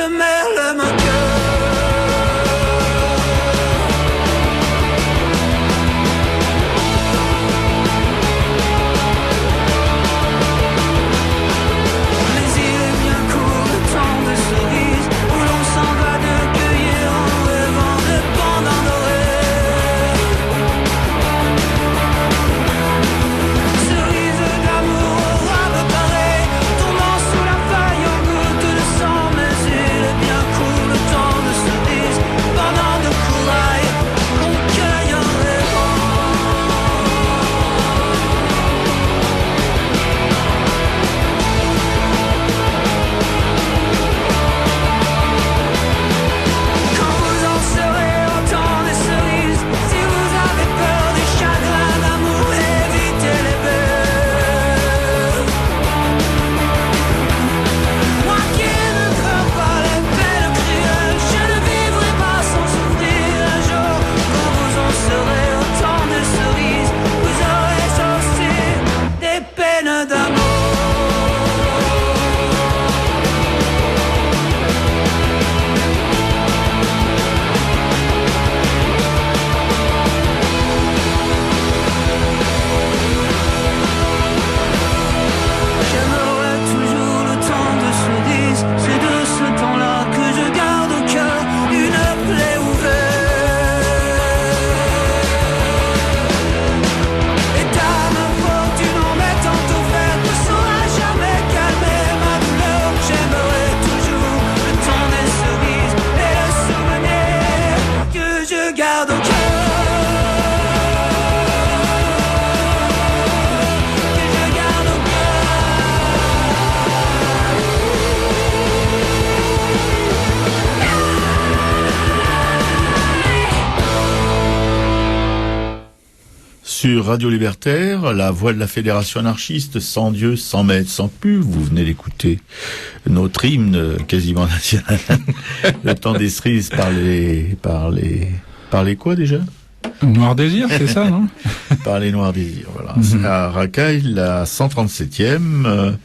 de merle moqueur. Sur Radio Libertaire, la voix de la Fédération anarchiste, sans Dieu, sans maître, sans pub. Vous venez d'écouter notre hymne quasiment national. Le temps des cerises par les quoi déjà? Noir Désir, c'est ça, non? Par les Noirs Désirs, voilà. C'est à Racaille, la 137e,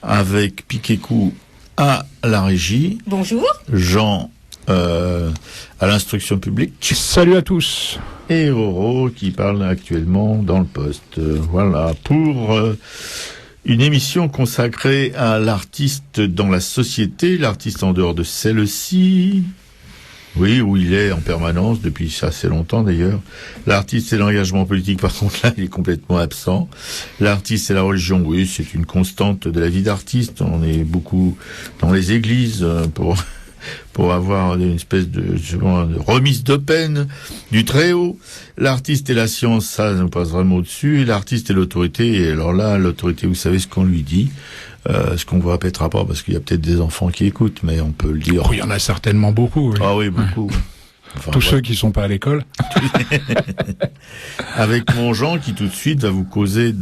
avec Piquet-Cou à la régie. Bonjour. Jean à l'instruction publique. Salut à tous. Et Roro qui parle actuellement dans le poste. Voilà, pour une émission consacrée à l'artiste dans la société, l'artiste en dehors de celle-ci. Oui, où il est en permanence, depuis assez longtemps d'ailleurs. L'artiste et l'engagement politique, par contre, là, il est complètement absent. L'artiste et la religion, oui, c'est une constante de la vie d'artiste. On est beaucoup dans les églises pour avoir une espèce de remise de peine du Très-Haut. L'artiste et la science, ça nous passe vraiment au-dessus. Et l'artiste et l'autorité, et alors là, l'autorité, vous savez ce qu'on lui dit. Ce qu'on vous répétera pas, parce qu'il y a peut-être des enfants qui écoutent, mais on peut le dire. Oh, il y en a certainement beaucoup. Oui. Ah oui, beaucoup. Ouais. Enfin, tous ceux qui sont pas à l'école. Avec mon Jean qui tout de suite va vous causer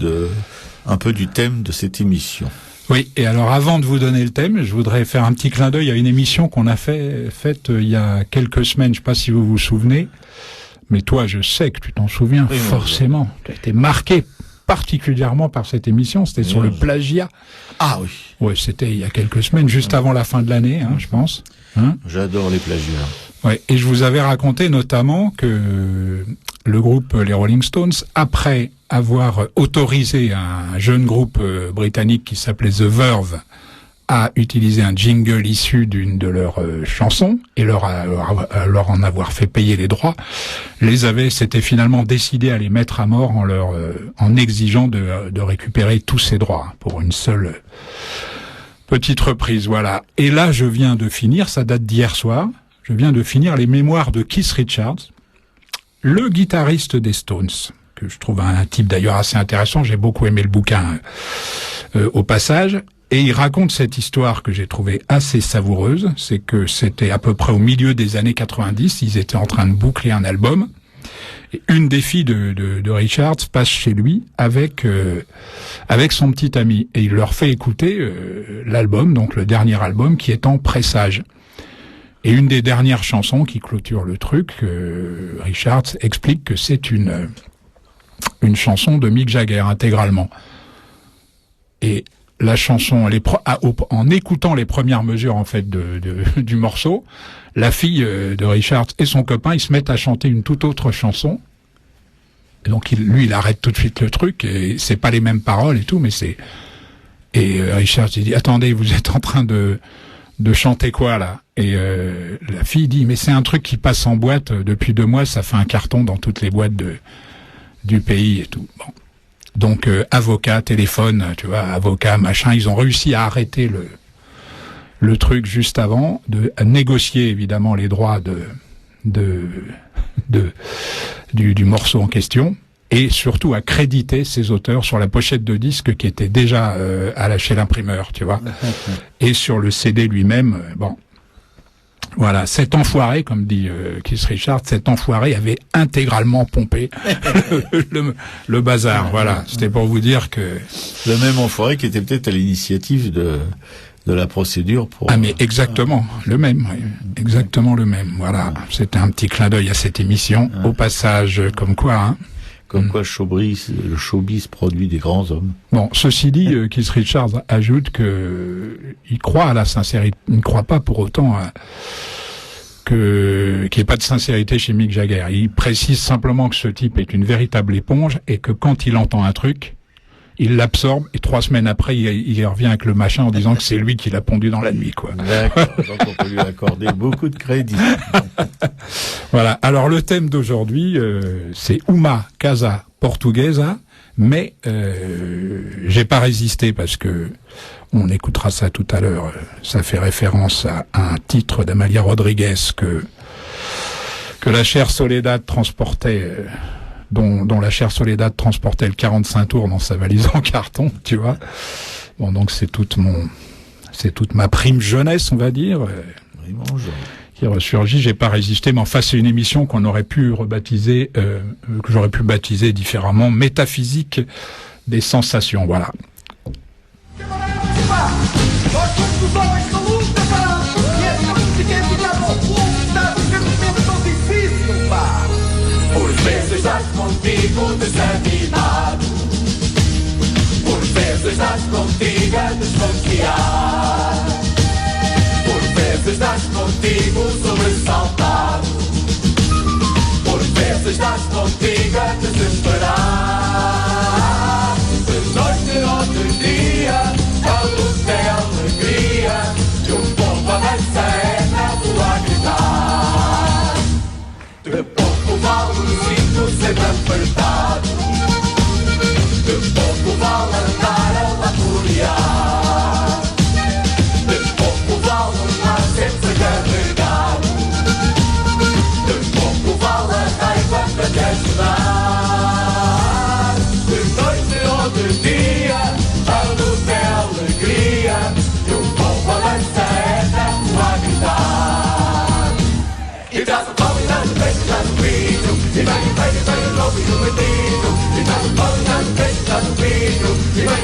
un peu du thème de cette émission. Oui, et alors avant de vous donner le thème, je voudrais faire un petit clin d'œil à une émission qu'on a faite il y a quelques semaines, je sais pas si vous vous souvenez, mais toi je sais que tu t'en souviens, oui, forcément. Tu as été marqué particulièrement par cette émission, c'était sur le plagiat. Ah oui. Ouais, c'était il y a quelques semaines, juste avant la fin de l'année, je pense. J'adore les plagiats. Ouais, et je vous avais raconté notamment que le groupe les Rolling Stones, après avoir autorisé un jeune groupe britannique qui s'appelait The Verve à utiliser un jingle issu d'une de leurs chansons et leur en avoir fait payer les droits, s'était finalement décidé à les mettre à mort en exigeant de récupérer tous ces droits pour une seule petite reprise, voilà. Et là, je viens de finir, ça date d'hier soir, je viens de finir les mémoires de Keith Richards, le guitariste des Stones, que je trouve un type d'ailleurs assez intéressant, j'ai beaucoup aimé le bouquin au passage, et il raconte cette histoire que j'ai trouvée assez savoureuse, c'est que c'était à peu près au milieu des années 90, ils étaient en train de boucler un album, et une des filles de Richards passe chez lui avec son petit ami, et il leur fait écouter l'album, donc le dernier album qui est en pressage. Et une des dernières chansons qui clôture le truc, Richards explique que c'est une chanson de Mick Jagger intégralement. Et la chanson, en écoutant les premières mesures en fait du morceau, la fille de Richards et son copain, ils se mettent à chanter une toute autre chanson. Et donc il arrête tout de suite le truc, et c'est pas les mêmes paroles et tout, mais c'est... Et Richards, il dit, attendez, vous êtes en train de chanter quoi, là? Et la fille dit, mais c'est un truc qui passe en boîte, depuis 2 mois, ça fait un carton dans toutes les boîtes du pays et tout. Bon. Donc, avocat, téléphone, tu vois, avocat, machin, ils ont réussi à arrêter le truc juste avant, à négocier, évidemment, les droits du morceau en question, et surtout à créditer ses auteurs sur la pochette de disque qui était déjà chez l'imprimeur, tu vois, et sur le CD lui-même. Bon, voilà, cet enfoiré, comme dit Keith Richards, cet enfoiré avait intégralement pompé le bazar. Voilà, c'était pour vous dire que le même enfoiré qui était peut-être à l'initiative de la procédure pour... Ah mais exactement, le même, oui. Exactement le même, voilà. C'était un petit clin d'œil à cette émission, au passage, comme quoi, hein. Comme quoi le showbiz produit des grands hommes. Bon, ceci dit, Keith Richards ajoute que il croit à la sincérité, il ne croit pas pour autant qu'il n'y ait pas de sincérité chez Mick Jagger. Il précise simplement que ce type est une véritable éponge et que quand il entend un truc, il l'absorbe et 3 semaines après, il revient avec le machin en disant que c'est lui qui l'a pondu dans la nuit, quoi. D'accord, donc on peut lui accorder beaucoup de crédit. Voilà. Alors le thème d'aujourd'hui, c'est Uma Casa Portuguesa, mais j'ai pas résisté parce que on écoutera ça tout à l'heure. Ça fait référence à un titre d'Amalia Rodriguez que la chère Soledad transportait. Dont la chère Soledad transportait le 45 tours dans sa valise en carton, tu vois. Bon, donc c'est toute ma prime jeunesse, on va dire, qui ressurgit. J'ai pas résisté, mais enfin c'est une émission qu'on aurait pu rebaptiser, que j'aurais pu baptiser différemment, Métaphysique des sensations. Voilà. Estás contigo desanimado, por vezes estás contigo a desconfiar, por vezes estás contigo sobressaltado, por vezes estás contigo a desesperar. De noite ou de dia, a luz é alegria, e povo avança é na rua a gritar. De pouco vale o cinto sempre apertado, de pouco vale andar a laborear, de pouco vale andar sempre carregado, de pouco vale a raiva para te ajudar. De noite ou de dia, a luz é alegria, e o povo avança é na rua a gritar. E traz o pão e traz o peixe, traz o vinho, e vem o novo e o menino. E traz o pão e traz o peixe, traz o vinho, e vem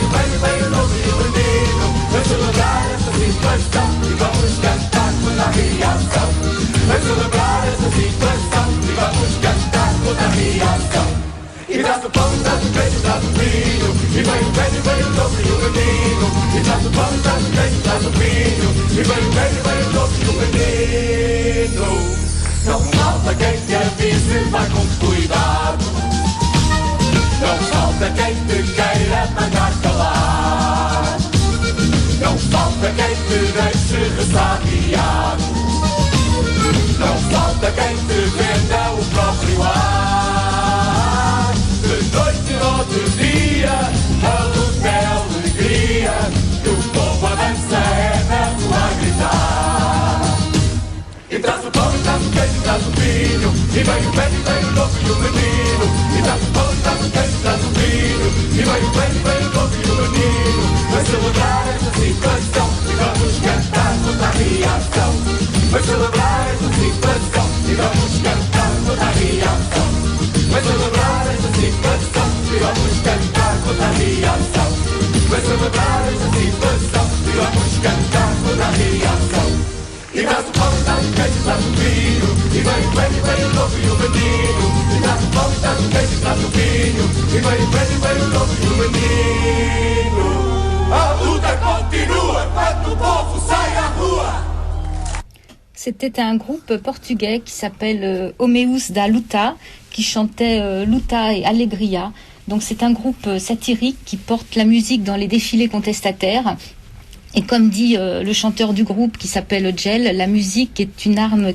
o novo e o menino. Vem celebrar esta situação e vamos cantar toda a reação. Vem celebrar esta situação e vamos cantar toda a reação. E traz o pão e traz o peixe, traz o vinho, e vem o novo e o menino. E traz o pão e traz o peixe, traz o vinho, e vem o novo e o menino. Não falta quem te avise, vai com cuidado. Não falta quem te queira mandar calar. Não falta quem te deixe ressabiado. Não falta quem te venda o próprio ar. De noite ou de dia, a luz é alegria, que o povo avança é na rua a gritar. E traz o pão e traz o queijo, traz o vinho, e vem o novo e o menino. E traz o pão e traz o queijo, traz o vinho, e vem o novo e o menino. Vai celebrar esta situação e vamos cantar toda a reação. Vai celebrar esta situação e vamos cantar toda a reação. Vai celebrar esta situação e vamos cantar toda a reação. Vai celebrar esta situação e vamos cantar toda a reação. E traz o pão e traz o queijo, traz o vinho, e vem o novo e o menino. E traz o pão e traz o queijo, traz o vinho, e vem o novo e o menino. C'était un groupe portugais qui s'appelle Homeus da Luta, qui chantait Luta et Alegria. Donc c'est un groupe satirique qui porte la musique dans les défilés contestataires. Et comme dit le chanteur du groupe qui s'appelle Gel, la musique est une arme.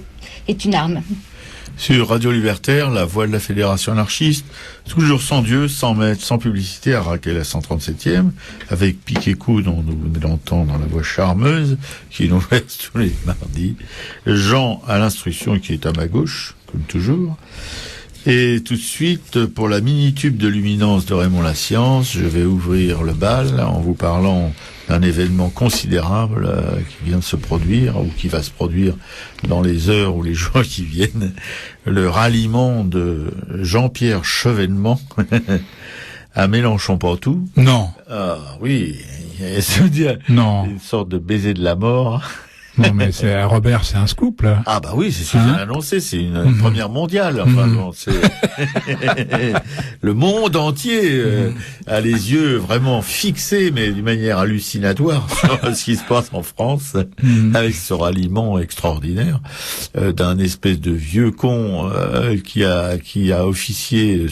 Sur Radio Libertaire, la voix de la Fédération anarchiste, toujours sans Dieu, sans maître, sans publicité, à Raquel à 137e, avec Piquet-Cou, dont nous venez d'entendre la voix charmeuse, qui nous reste tous les mardis, Jean à l'instruction, qui est à ma gauche, comme toujours. Et tout de suite, pour la mini-tube de luminance de Raymond Lascience, je vais ouvrir le bal en vous parlant d'un événement considérable qui vient de se produire ou qui va se produire dans les heures ou les jours qui viennent, le ralliement de Jean-Pierre Chevènement à Mélenchon-Pantoux. Non. Ah oui, c'est Non. une sorte de baiser de la mort. Non, mais c'est Robert, c'est un scoop, là. Ah bah oui, c'est ce que j'ai annoncé, c'est une première mondiale. Enfin, bon, c'est le monde entier a les yeux vraiment fixés, mais d'une manière hallucinatoire, sur ce qui se passe en France, avec ce ralliement extraordinaire d'un espèce de vieux con qui a officié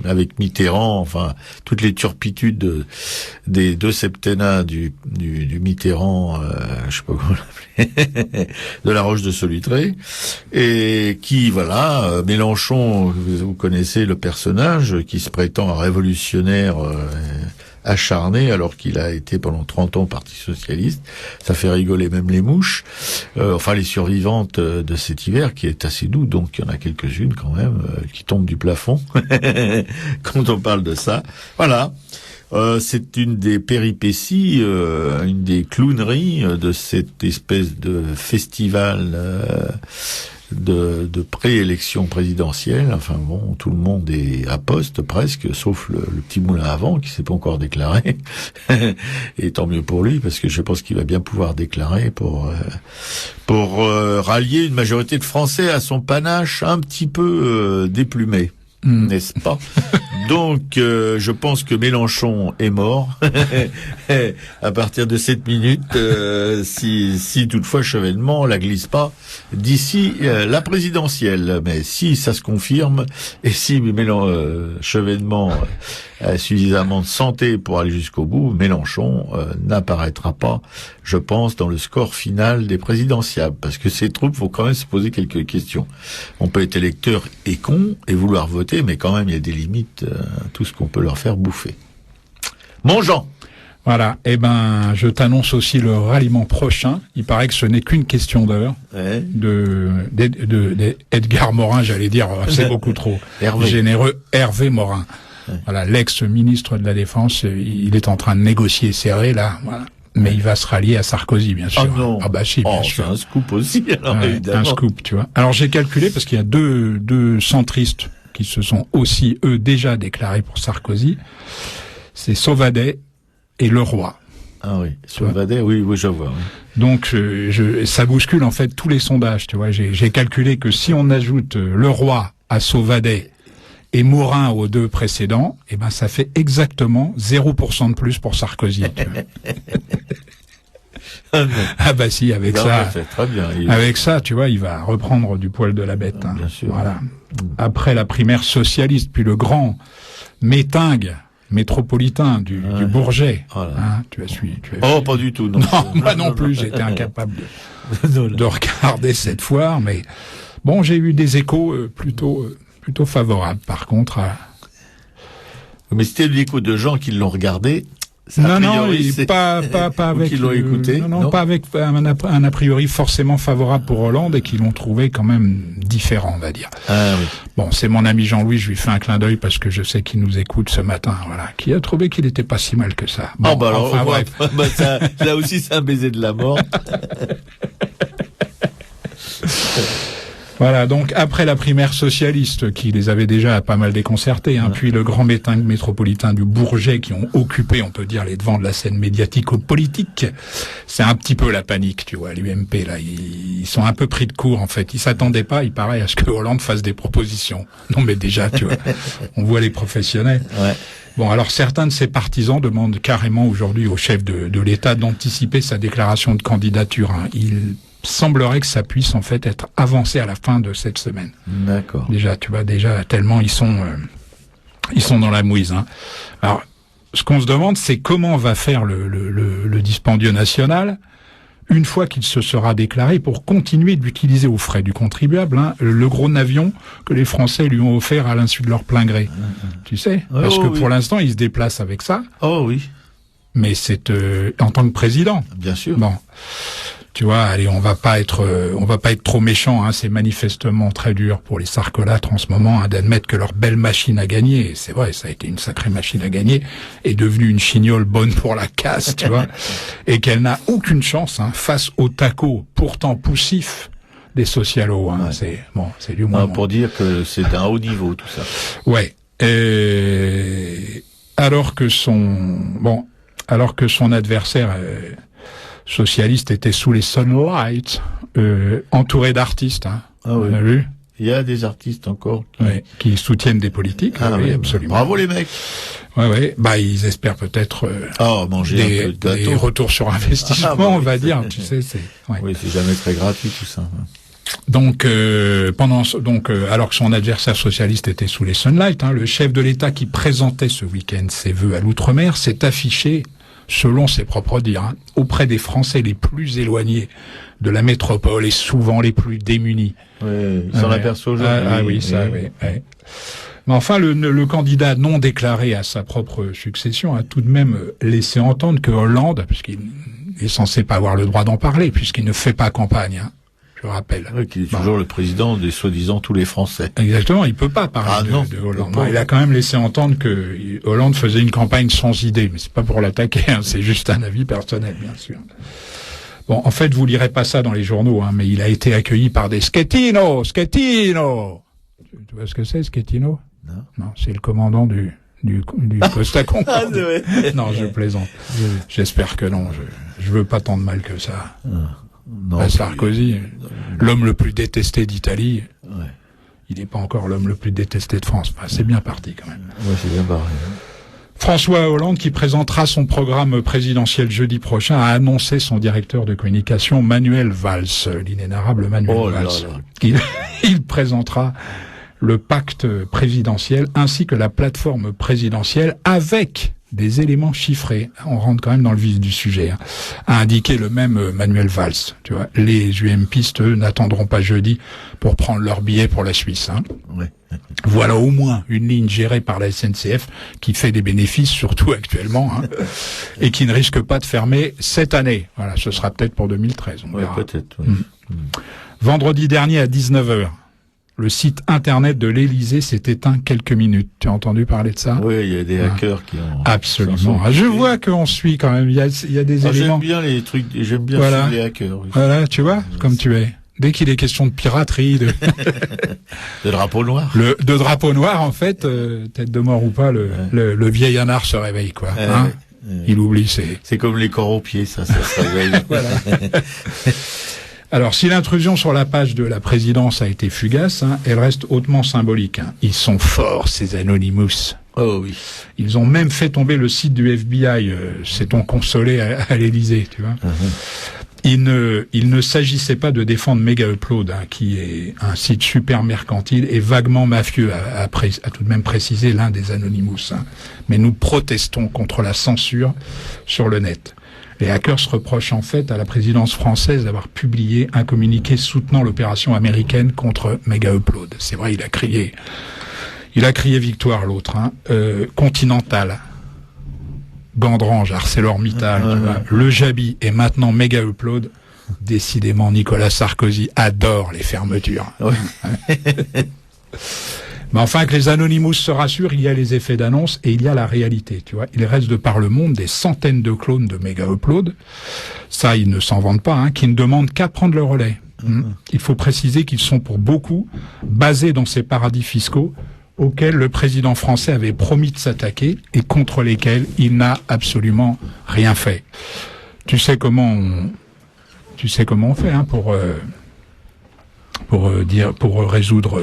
avec Mitterrand, enfin toutes les turpitudes des deux septennats du Mitterrand, je sais pas comment l'appeler. De la Roche de Solutré, et qui, voilà, Mélenchon, vous connaissez le personnage, qui se prétend un révolutionnaire acharné, alors qu'il a été pendant 30 ans au Parti Socialiste. Ça fait rigoler même les mouches, enfin les survivantes de cet hiver, qui est assez doux, donc il y en a quelques-unes quand même, qui tombent du plafond, quand on parle de ça. Voilà. C'est une des péripéties, une des clowneries de cette espèce de festival de préélection présidentielle. Enfin bon, tout le monde est à poste presque, sauf le petit moulin à vent qui s'est pas encore déclaré. Et tant mieux pour lui, parce que je pense qu'il va bien pouvoir déclarer pour rallier une majorité de Français à son panache un petit peu déplumé. N'est-ce pas? Donc, je pense que Mélenchon est mort à partir de cette minute, si toutefois Chevènement la glisse pas d'ici la présidentielle. Mais si ça se confirme, et si Chevènement a suffisamment de santé pour aller jusqu'au bout, Mélenchon n'apparaîtra pas, je pense, dans le score final des présidentiables. Parce que ces troupes, faut quand même se poser quelques questions. On peut être électeur et con et vouloir voter, mais quand même, il y a des limites à tout ce qu'on peut leur faire bouffer. Mon Jean. Voilà. Eh ben, je t'annonce aussi le ralliement prochain. Il paraît que ce n'est qu'une question d'heure. Ouais. de Edgar Morin, j'allais dire, c'est beaucoup trop généreux. Hervé Morin. Ouais. Voilà, l'ex-ministre de la Défense, il est en train de négocier serré, là. Voilà. Mais il va se rallier à Sarkozy, bien sûr. Ah non. Ah bah si, bien sûr. C'est un scoop aussi, alors, évidemment. Un scoop, tu vois. Alors j'ai calculé, parce qu'il y a deux centristes qui se sont aussi, eux, déjà déclarés pour Sarkozy. C'est Sauvadet et Leroy. Ah oui, Sauvadet, oui, je vois. Oui. Donc ça bouscule en fait tous les sondages, tu vois. J'ai calculé que si on ajoute Leroy à Sauvadet et Morin aux deux précédents, eh ben ça fait exactement 0% de plus pour Sarkozy. Tu vois. Ah bah si, avec non, ça, très bien. Avec ça, tu vois, il va reprendre du poil de la bête. Hein. Bien sûr. Voilà. Après la primaire socialiste, puis le grand métingue métropolitain du Bourget. Voilà. Hein, tu as suivi. Oh, pas du tout. Non, moi non plus, j'étais incapable de regarder cette foire, mais bon, j'ai eu des échos plutôt favorables. Par contre, mais c'était l'écho de gens qui l'ont regardé. Non, pas avec. Qui l'ont écouté. Non, pas avec un a priori forcément favorable pour Hollande et qui l'ont trouvé quand même différent, on va dire. Ah oui. Bon, c'est mon ami Jean-Louis, je lui fais un clin d'œil parce que je sais qu'il nous écoute ce matin, voilà, qui a trouvé qu'il était pas si mal que ça. Bon, alors, ça là aussi, c'est un baiser de la mort. Voilà, donc après la primaire socialiste qui les avait déjà pas mal déconcertés, hein, puis le grand métingue métropolitain du Bourget qui ont occupé, on peut dire, les devants de la scène médiatico-politique, c'est un petit peu la panique, tu vois, l'UMP, là, ils sont un peu pris de court, en fait. Ils s'attendaient pas, il paraît, à ce que Hollande fasse des propositions. Non, mais déjà, tu vois, on voit les professionnels. Ouais. Bon, alors certains de ses partisans demandent carrément aujourd'hui au chef de l'État d'anticiper sa déclaration de candidature, hein. semblerait que ça puisse en fait être avancé à la fin de cette semaine. D'accord. Déjà, tu vois, tellement ils sont dans la mouise. Hein. Alors, ce qu'on se demande, c'est comment va faire le dispendieux national une fois qu'il se sera déclaré pour continuer d'utiliser aux frais du contribuable le gros navion que les Français lui ont offert à l'insu de leur plein gré. Tu sais, parce que pour l'instant, il se déplace avec ça. Oh oui. Mais c'est en tant que président. Bien sûr. Bon. Tu vois, allez, on va pas être trop méchant. Hein, c'est manifestement très dur pour les sarcolâtres en ce moment d'admettre que leur belle machine à gagner, et c'est vrai, ça a été une sacrée machine à gagner, est devenue une chignole bonne pour la casse, tu vois, et qu'elle n'a aucune chance face au taco pourtant poussif des socialos. Hein, ouais. C'est du moins. Pour dire que c'est d'un haut niveau tout ça. Ouais. Alors que son adversaire socialiste était sous les sunlights, entouré d'artistes. Hein. Ah oui. On a vu. Il y a des artistes encore qui soutiennent des politiques. Ah oui, absolument. Bravo les mecs. Ouais. Ils espèrent peut-être manger un peu de gâteau. Des retours sur investissement, on va dire. Tu sais, Oui, c'est jamais très gratuit tout ça. Donc, alors que son adversaire socialiste était sous les sunlights, le chef de l'État qui présentait ce week-end ses vœux à l'outre-mer s'est affiché, selon ses propres dires, auprès des Français les plus éloignés de la métropole et souvent les plus démunis. Oui, il s'en aperçoit aujourd'hui. Oui. Mais enfin, le candidat non déclaré à sa propre succession a tout de même laissé entendre que Hollande, puisqu'il est censé pas avoir le droit d'en parler, puisqu'il ne fait pas campagne, je rappelle. Oui, qui est toujours le président des soi-disant tous les Français. Exactement, il peut pas parler de Hollande. Il a quand même laissé entendre que Hollande faisait une campagne sans idée, mais c'est pas pour l'attaquer, c'est juste un avis personnel, bien sûr. Bon, en fait, vous lirez pas ça dans les journaux, mais il a été accueilli par des Schettino. Tu vois ce que c'est, Schettino? Non, c'est le commandant du Costa Concorde. Non, je plaisante. J'espère que non, je veux pas tant de mal que ça. Non, Sarkozy, l'homme le plus détesté d'Italie, il n'est pas encore l'homme le plus détesté de France. C'est bien parti quand même. Ouais, c'est bien barré. François Hollande, qui présentera son programme présidentiel jeudi prochain, a annoncé son directeur de communication, Manuel Valls, l'inénarrable Manuel Valls. Il présentera le pacte présidentiel ainsi que la plateforme présidentielle avec des éléments chiffrés. On rentre quand même dans le vif du sujet. A indiqué le même Manuel Valls. Tu vois, les UMPistes, eux, n'attendront pas jeudi pour prendre leur billet pour la Suisse. Voilà au moins une ligne gérée par la SNCF qui fait des bénéfices, surtout actuellement, et qui ne risque pas de fermer cette année. Voilà, ce sera peut-être pour 2013. On verra. Peut-être. Vendredi dernier à 19h. Le site internet de l'Élysée s'est éteint quelques minutes. Tu as entendu parler de ça? Oui, il y a des hackers qui ont... Absolument. Je vois qu'on suit quand même. Il y a des éléments... J'aime bien les trucs, j'aime bien les hackers. Oui. Voilà, tu vois, comme tu es. Dès qu'il est question de piraterie, de drapeau noir. De drapeau noir, en fait, tête de mort ou pas, le vieil anard se réveille, quoi. Il oublie, c'est comme les corps aux pieds, ça se réveille. Voilà. Alors, si l'intrusion sur la page de la présidence a été fugace, elle reste hautement symbolique. Ils sont forts, ces Anonymous. Oh oui. Ils ont même fait tomber le site du FBI, s'est-on consolé à l'Élysée, tu vois. Il ne s'agissait pas de défendre Mega Upload, qui est un site super mercantile et vaguement mafieux, a tout de même précisé l'un des Anonymous. Mais nous protestons contre la censure sur le net. Les hackers reprochent en fait à la présidence française d'avoir publié un communiqué soutenant l'opération américaine contre Mega Upload. C'est vrai, il a crié victoire, l'autre. Continental, Gandrange, ArcelorMittal, le Jabi et maintenant Mega Upload. Décidément, Nicolas Sarkozy adore les fermetures. Mais enfin, que les Anonymous se rassurent, il y a les effets d'annonce et il y a la réalité, tu vois. Il reste de par le monde des centaines de clones de Mega Upload. Ça, ils ne s'en vantent pas, qui ne demandent qu'à prendre le relais. Il faut préciser qu'ils sont pour beaucoup basés dans ces paradis fiscaux auxquels le président français avait promis de s'attaquer et contre lesquels il n'a absolument rien fait. Tu sais comment on fait, pour résoudre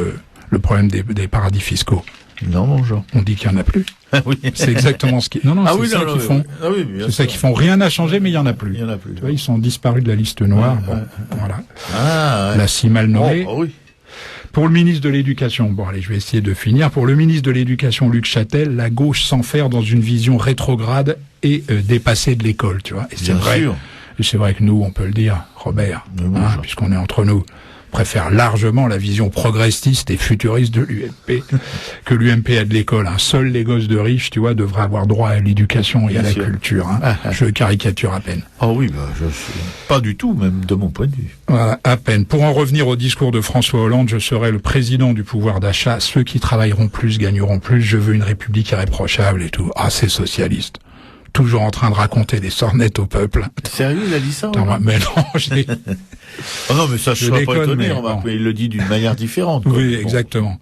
le problème des paradis fiscaux. Non, mon Jean. On dit qu'il y en a plus. Ah oui. C'est exactement ce qu'ils... Non, Ah c'est oui, ça qu'ils font. Ah oui, bien C'est ça sûr. qu'ils font. Rien n'a changé, mais il y en a plus. Il y en a plus. Tu vois, ils sont disparus de la liste noire. Bon, voilà. Ah, ouais. La si mal nommée. Oh, oui. Pour le ministre de l'Éducation, bon allez, je vais essayer de finir. Pour le ministre de l'Éducation, Luc Châtel, la gauche s'enferme dans une vision rétrograde et dépassée de l'école, tu vois. Et c'est Bien vrai. sûr. Et c'est vrai que nous, on peut le dire, Robert, Mais bon, Jean. puisqu'on est entre nous, préfère largement la vision progressiste et futuriste de l'UMP que l'UMP a de l'école. Seuls les gosses de riches, tu vois, devraient avoir droit à l'éducation et Bien à la sûr. culture. Ah. Je caricature à peine. Ah oui, je suis pas du tout, même de mon point de vue. Voilà, à peine. Pour en revenir au discours de François Hollande, je serai le président du pouvoir d'achat. Ceux qui travailleront plus gagneront plus. Je veux une république irréprochable et tout. Ah, c'est socialiste. Toujours en train de raconter des sornettes au peuple. Sérieux, il a dit ça? Attends, mais non, Oh non, mais ça, je Je serais pas déconne, étonné, mais remarque, bon. mais il le dit d'une manière différente. quoi. Oui, Bon. exactement.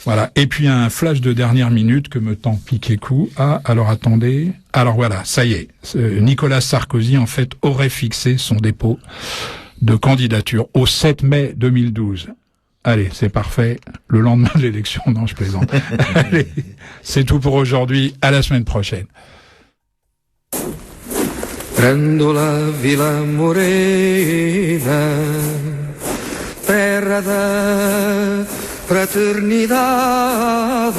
Voilà. Et puis un flash de dernière minute que me tend Piquet-Coup. Ah, alors attendez. Alors voilà, ça y est. Nicolas Sarkozy, en fait, aurait fixé son dépôt de candidature au 7 mai 2012. Allez, c'est parfait. Le lendemain de l'élection, non, je plaisante. Allez, c'est tout pour aujourd'hui. À la semaine prochaine. Grandola Vila Morena, terra da fraternidade.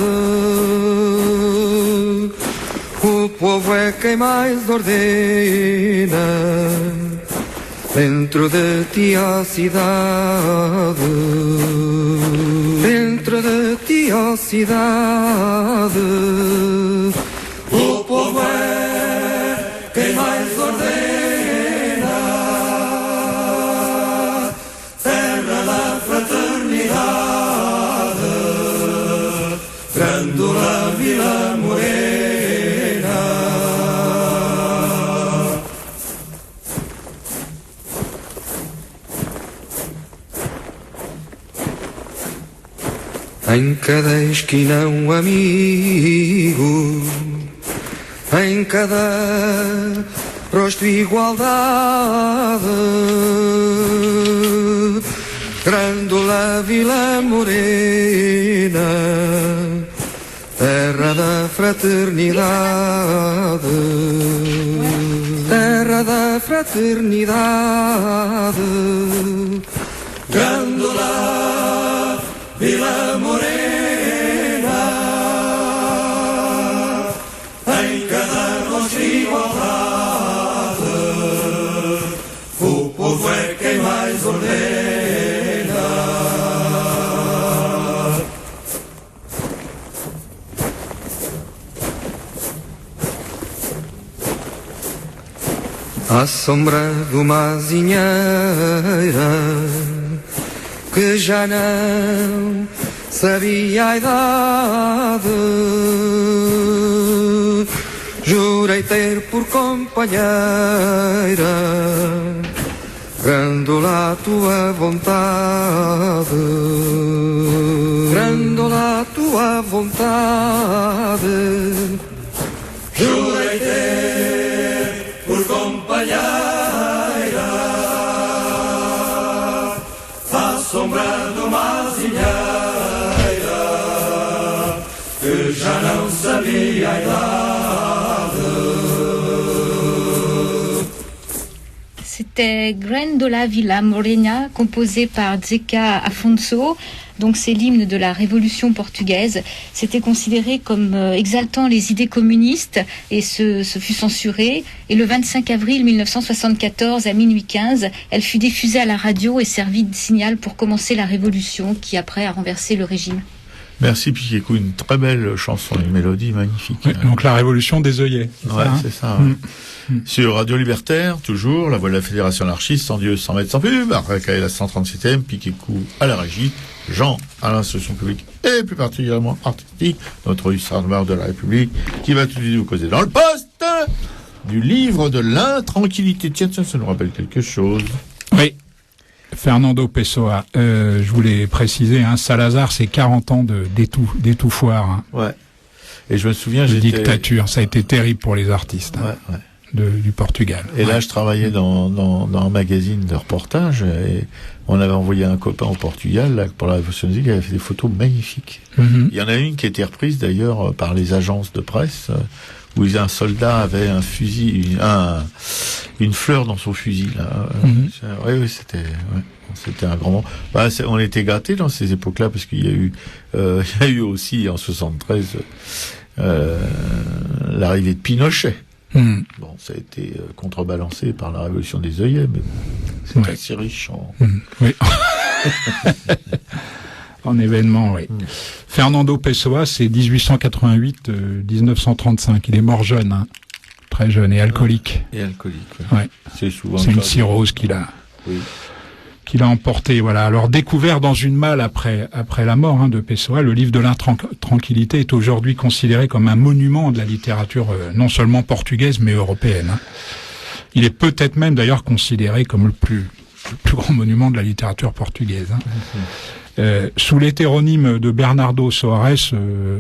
O povo é quem mais ordena dentro de ti a cidade. Dentro de ti a cidade. O povo é quem mais ordena, terra da fraternidade, Grândola Vila Morena. Em cada esquina um amigo, em cada rosto igualdade. Grândola Vila Morena, terra da fraternidade, terra da fraternidade. Grândola Vila Morena, em cada rosto igualdade, o povo é quem mais ordena. À sombra de uma azinheira que já não sabia a idade, jurei ter por companheira Grândola a tua vontade, Grândola a tua vontade. Jurei ter por companheira à sombra de uma azinheira que já não sabia a idade. C'était Grândola Vila Morena, composé par Zeca Afonso. Donc c'est l'hymne de la Révolution portugaise. C'était considéré comme exaltant les idées communistes et ce fut censuré. Et le 25 avril 1974, à minuit 15, elle fut diffusée à la radio et servit de signal pour commencer la Révolution qui après a renversé le régime. Merci Piquet-Coup, une très belle chanson, une mélodie magnifique. Oui, donc la révolution des œillets. Ouais, c'est ça. Ouais. Sur Radio Libertaire, toujours, la voix de la Fédération anarchiste, sans Dieu, sans maître, sans pub, Arcaï, la 137e, Piquet-Coup à la régie, Jean à l'instruction publique et plus particulièrement artistique, notre hussard de la République, qui va tout de suite vous causer dans le poste du livre de l'intranquillité. Tiens, ça nous rappelle quelque chose. Oui. Fernando Pessoa, je voulais préciser, Salazar, c'est 40 ans d'étouffoir. Ouais. Et je me souviens, De dictature, ça a été terrible pour les artistes. Ouais, ouais. du Portugal. Et là, je travaillais dans un magazine de reportage et on avait envoyé un copain au Portugal là, pour la Révolution musique, il avait fait des photos magnifiques. Mhm. Il y en a une qui a été reprise d'ailleurs par les agences de presse où un soldat avait un fusil, une fleur dans son fusil. Là. Mhm. Oui, c'était un grand moment. On était gâtés dans ces époques-là parce qu'il y a eu aussi en 73 l'arrivée de Pinochet. Mhm. Bon, ça a été contrebalancé par la révolution des œillets, mais c'est Ouais. assez riche en... Oui. En événement, oui. Fernando Pessoa, c'est 1888-1935. Il est mort jeune, hein. Très jeune et alcoolique. Et alcoolique. Ouais. C'est souvent C'est le une cas. cirrhose qu'il a emporté. Voilà. Alors, découvert dans une malle après la mort de Pessoa, le livre de l'intranquillité est aujourd'hui considéré comme un monument de la littérature non seulement portugaise mais européenne. Hein. Il est peut-être même d'ailleurs considéré comme le plus grand monument de la littérature portugaise. Hein. Sous l'hétéronyme de Bernardo Soares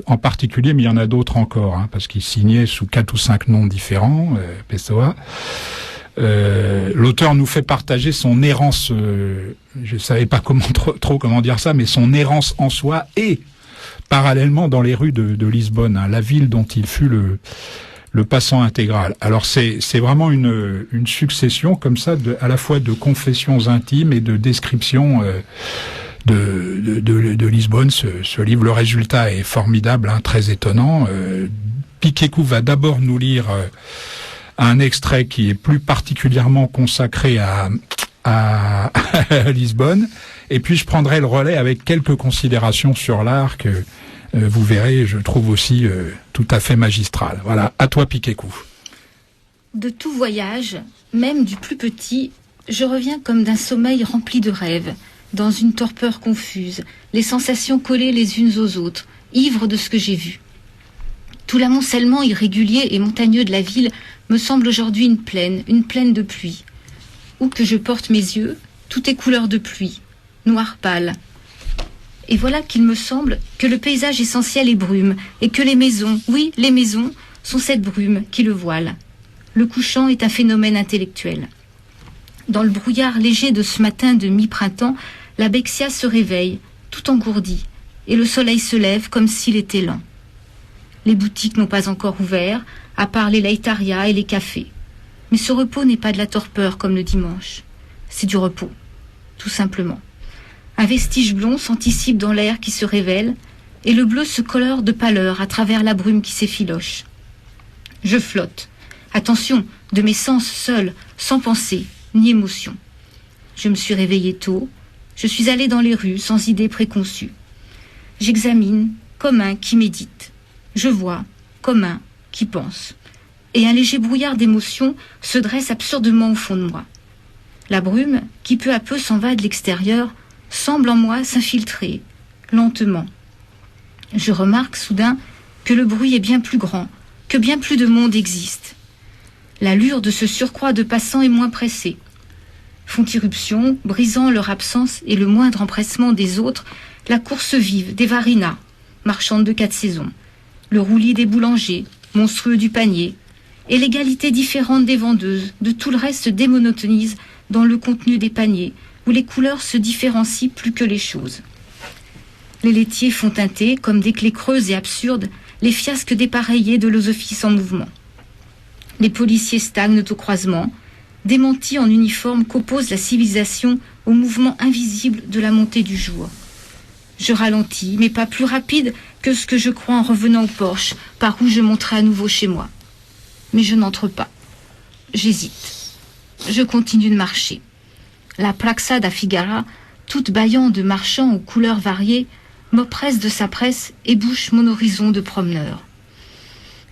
en particulier, mais il y en a d'autres encore, hein, parce qu'il signait sous 4 ou 5 noms différents, Pessoa. L'auteur nous fait partager son errance, je savais pas trop comment dire ça, mais son errance en soi et parallèlement dans les rues de Lisbonne, hein, la ville dont il fut le passant intégral. Alors c'est vraiment une succession comme ça, à la fois de confessions intimes et de descriptions de Lisbonne, ce livre. Le résultat est formidable, hein, très étonnant. Piquet-Cou va d'abord nous lire un extrait qui est plus particulièrement consacré à Lisbonne, et puis je prendrai le relais avec quelques considérations sur l'art que vous verrez, je trouve aussi tout à fait magistral. Voilà, à toi Piquet-Cou. De tout voyage, même du plus petit, je reviens comme d'un sommeil rempli de rêves, dans une torpeur confuse, les sensations collées les unes aux autres, ivre de ce que j'ai vu. Tout l'amoncellement irrégulier et montagneux de la ville me semble aujourd'hui une plaine de pluie. Où que je porte mes yeux, tout est couleur de pluie, noir pâle. Et voilà qu'il me semble que le paysage essentiel est brume, et que les maisons, oui, les maisons, sont cette brume qui le voile. Le couchant est un phénomène intellectuel. Dans le brouillard léger de ce matin de mi-printemps, la Bexia se réveille, tout engourdie, et le soleil se lève comme s'il était lent. Les boutiques n'ont pas encore ouvert, à part les laitarias et les cafés. Mais ce repos n'est pas de la torpeur comme le dimanche. C'est du repos, tout simplement. Un vestige blond s'anticipe dans l'air qui se révèle, et le bleu se colore de pâleur à travers la brume qui s'effiloche. Je flotte. Attention, de mes sens seuls, sans pensée, ni émotion. Je me suis réveillée tôt, je suis allée dans les rues sans idée préconçue. J'examine comme un qui médite. Je vois comme un qui pense. Et un léger brouillard d'émotions se dresse absurdement au fond de moi. La brume, qui peu à peu s'en va de l'extérieur, semble en moi s'infiltrer, lentement. Je remarque soudain que le bruit est bien plus grand, que bien plus de monde existe. L'allure de ce surcroît de passants est moins pressée. Font irruption, brisant leur absence et le moindre empressement des autres, la course vive des varinas, marchandes de 4 saisons, le roulis des boulangers, monstrueux du panier, et l'égalité différente des vendeuses, de tout le reste se démonotonise dans le contenu des paniers, où les couleurs se différencient plus que les choses. Les laitiers font teinter, comme des clés creuses et absurdes, les fiasques dépareillés de leurs offices en mouvement. Les policiers stagnent au croisement, démentis en uniforme qu'oppose la civilisation au mouvement invisible de la montée du jour. Je ralentis, mais pas plus rapide que ce que je crois en revenant au porche, par où je monterai à nouveau chez moi. Mais je n'entre pas. J'hésite. Je continue de marcher. La Praça da Figueira, toute bâillant de marchands aux couleurs variées, m'oppresse de sa presse et bouche mon horizon de promeneur.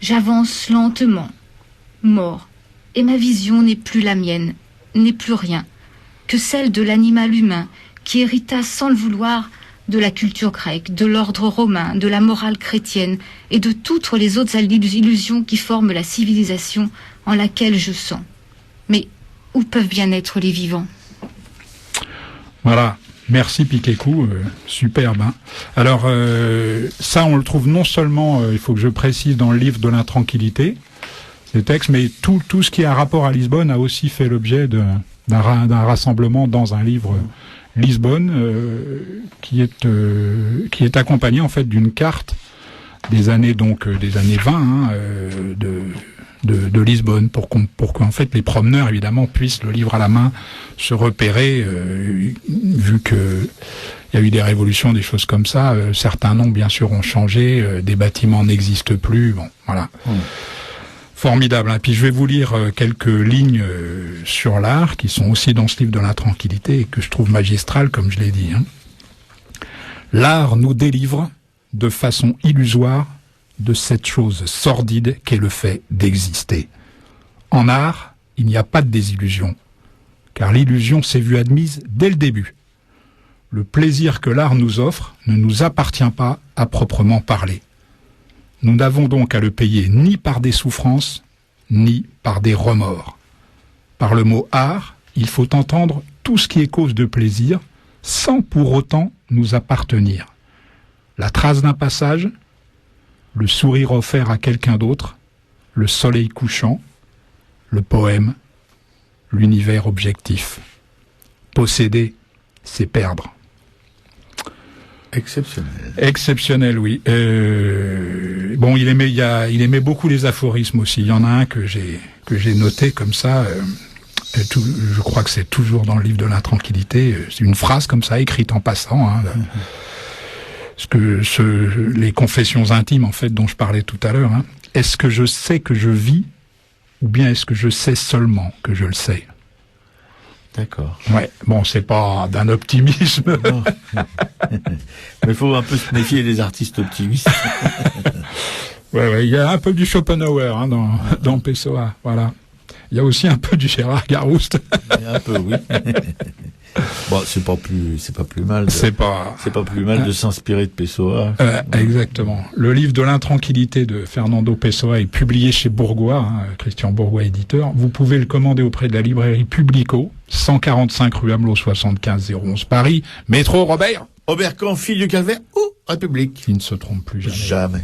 J'avance lentement, mort, et ma vision n'est plus la mienne, n'est plus rien, que celle de l'animal humain qui hérita sans le vouloir de la culture grecque, de l'ordre romain, de la morale chrétienne et de toutes les autres illusions qui forment la civilisation en laquelle je sens. Mais où peuvent bien être les vivants ? Voilà, merci Piquet-Cou, superbe. Hein. Alors ça, on le trouve non seulement, il faut que je précise, dans le livre de l'intranquillité, des textes, mais tout ce qui a rapport à Lisbonne a aussi fait l'objet d'un rassemblement dans un livre Lisbonne, qui est accompagné en fait d'une carte des années 20 de Lisbonne, pour qu'en fait les promeneurs évidemment puissent, le livre à la main, se repérer, vu que il y a eu des révolutions, des choses comme ça. Certains noms bien sûr ont changé, des bâtiments n'existent plus. Bon, voilà. Formidable. Hein. Puis je vais vous lire quelques lignes sur l'art qui sont aussi dans ce livre de la tranquillité et que je trouve magistral, comme je l'ai dit. Hein. L'art nous délivre de façon illusoire de cette chose sordide qu'est le fait d'exister. En art, il n'y a pas de désillusion, car l'illusion s'est vue admise dès le début. Le plaisir que l'art nous offre ne nous appartient pas à proprement parler. Nous n'avons donc à le payer ni par des souffrances, ni par des remords. Par le mot art, il faut entendre tout ce qui est cause de plaisir, sans pour autant nous appartenir. La trace d'un passage, le sourire offert à quelqu'un d'autre, le soleil couchant, le poème, l'univers objectif. Posséder, c'est perdre. Exceptionnel. Exceptionnel, oui. Bon, il aimait beaucoup les aphorismes aussi. Il y en a un que j'ai noté comme ça. Je crois que c'est toujours dans le livre de l'intranquillité. C'est une phrase comme ça, écrite en passant. Hein, les confessions intimes, en fait, dont je parlais tout à l'heure. Hein. Est-ce que je sais que je vis, ou bien est-ce que je sais seulement que je le sais? D'accord. Ouais. Bon, c'est pas d'un optimisme. Mais il faut un peu se méfier des artistes optimistes. Ouais, il y a un peu du Schopenhauer hein, dans Pessoa, voilà. Il y a aussi un peu du Gérard Garouste. Un peu, oui. Bon, c'est pas plus mal. C'est pas plus mal de s'inspirer de Pessoa. Exactement. Le livre de l'intranquillité de Fernando Pessoa est publié chez Bourgois, hein, Christian Bourgois éditeur. Vous pouvez le commander auprès de la librairie Publico, 145 rue Amelot 75 011 Paris. Métro Robert. Oberkampf, fille du Calvaire ou République. Il ne se trompe plus jamais. Jamais.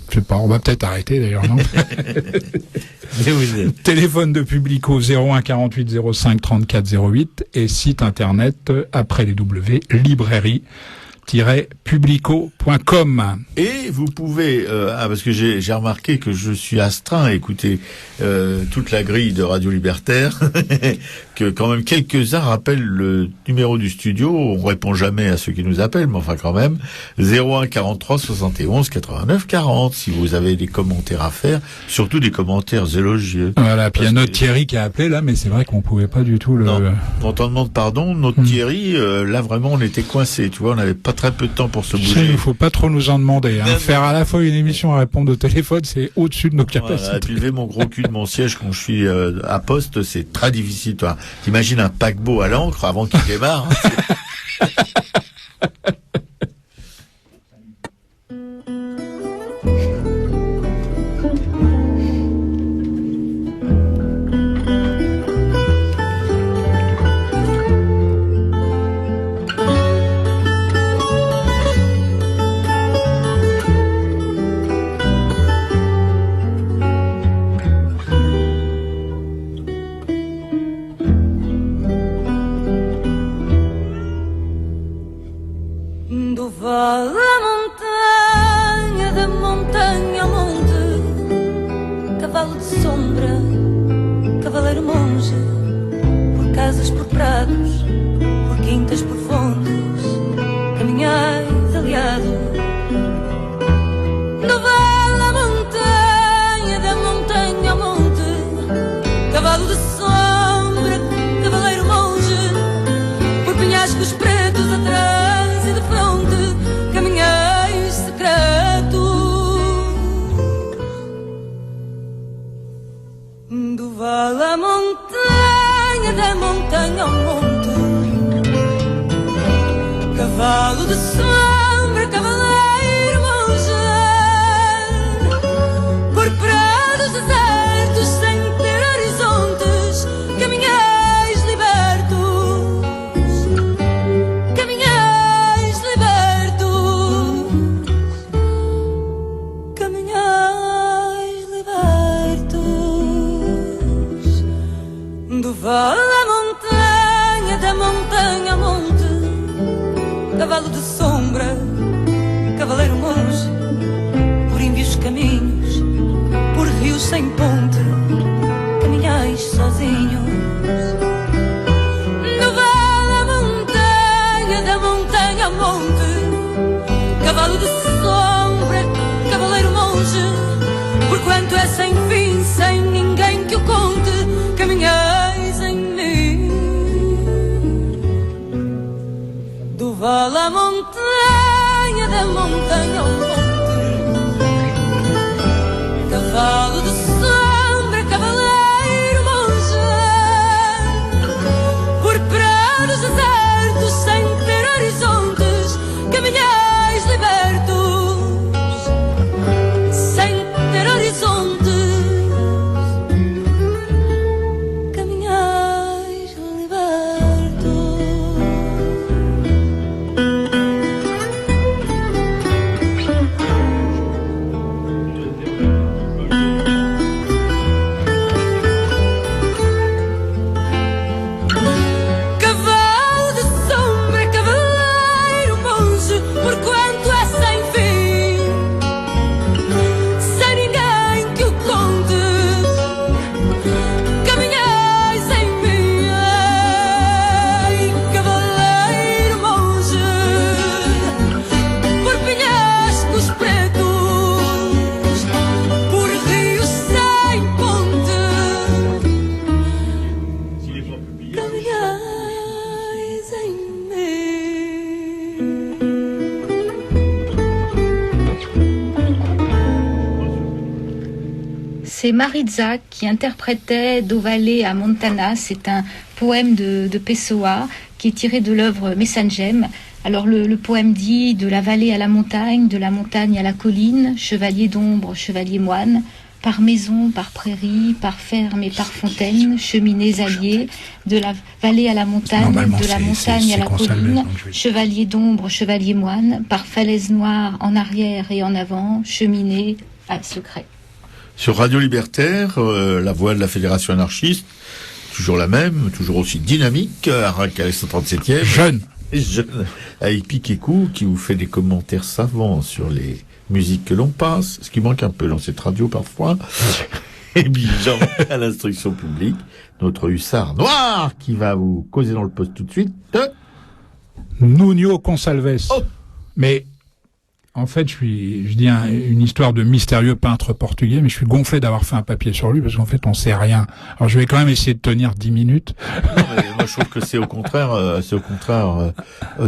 Je sais pas, on va peut-être arrêter d'ailleurs, non? Téléphone de Publico 01 48 05 34 08 et site internet après les W, librairie-publico.com. Et vous pouvez, parce que j'ai remarqué que je suis astreint à écouter toute la grille de Radio Libertaire, que quand même quelques-uns rappellent le numéro du studio. On répond jamais à ceux qui nous appellent, mais enfin quand même 01 43 71 89 40. Si vous avez des commentaires à faire, surtout des commentaires élogieux. Voilà, puis il y a notre Thierry qui a appelé là, mais c'est vrai qu'on pouvait pas du tout le. Non, on t'en demande pardon. Notre Thierry, là vraiment on était coincé. Tu vois, on avait pas très peu de temps pour se bouger. Il faut pas trop nous en demander. Hein. Faire à la fois une émission à répondre au téléphone, c'est au-dessus de nos capacités. Voilà, et puis lever mon gros cul de mon siège quand je suis à poste, c'est très difficile. Toi, t'imagines un paquebot à l'ancre avant qu'il démarre. Hein, Do vale à montanha, da montanha ao monte, cavalo de sombra, cavaleiro monge, por casas, por prados, por quintas, por fontes, caminhais aliado. Do vale à montanha, da montanha ao monte, cavalo de sombra, cavaleiro monge, por penhascos pretos atrás. Vale a montanha, da montanha ao monte, cavalo de sombra, cavaleiro monge, por prados desertos sem ter horizontes, caminhais libertos, caminhais libertos, caminhais libertos. cavalo de sombra, cavaleiro monge, por ínvios caminhos, por rios sem ponte, caminhais sozinhos. No vale a montanha, da montanha ao monte, cavalo de sombra, cavaleiro monge, por quanto é sem fim, sem ninguém que o conte, caminhais em mim. Do vale à montanha, da montanha ao monte, cavalo de sombra, cavaleiro monge, por prados desertos, sem ter horizontes, caminhais libertos, sem ter horizontes, caminhais libertos. Cavalo de sombra, cavaleiro monge, por quanto é sem fim, sem ninguém que o conte, caminhais em mim. Ai, cavaleiro monge, por penhascos pretos, por rios sem ponte, caminhais em mim. C'est Maritza qui interprétait Do Valley à Montana. C'est un poème de Pessoa qui est tiré de l'œuvre Messangem. Alors le poème dit: de la vallée à la montagne, de la montagne à la colline, chevalier d'ombre, chevalier moine, par maison, par prairie, par ferme et par fontaine, cheminées alliées, de la vallée à la montagne, Normalement, de la c'est montagne à la Gonçalves, colline, donc je vais- chevalier d'ombre, chevalier moine, par falaise noire en arrière et en avant, cheminée à secret. Sur Radio Libertaire, la voix de la Fédération anarchiste, toujours la même, toujours aussi dynamique, à la 137e. Jeune. Jeune, avec Piquet-Cou, qui vous fait des commentaires savants sur les musiques que l'on passe, ce qui manque un peu dans cette radio parfois. Et puis, Jean, à l'instruction publique, notre hussard noir, qui va vous causer dans le poste tout de suite. Nuno Gonçalves. Oh. Mais en fait, je dis une histoire de mystérieux peintre portugais, mais je suis gonflé d'avoir fait un papier sur lui parce qu'en fait, on sait rien. Alors, je vais quand même essayer de tenir 10 minutes. Non, mais moi, je trouve que c'est au contraire,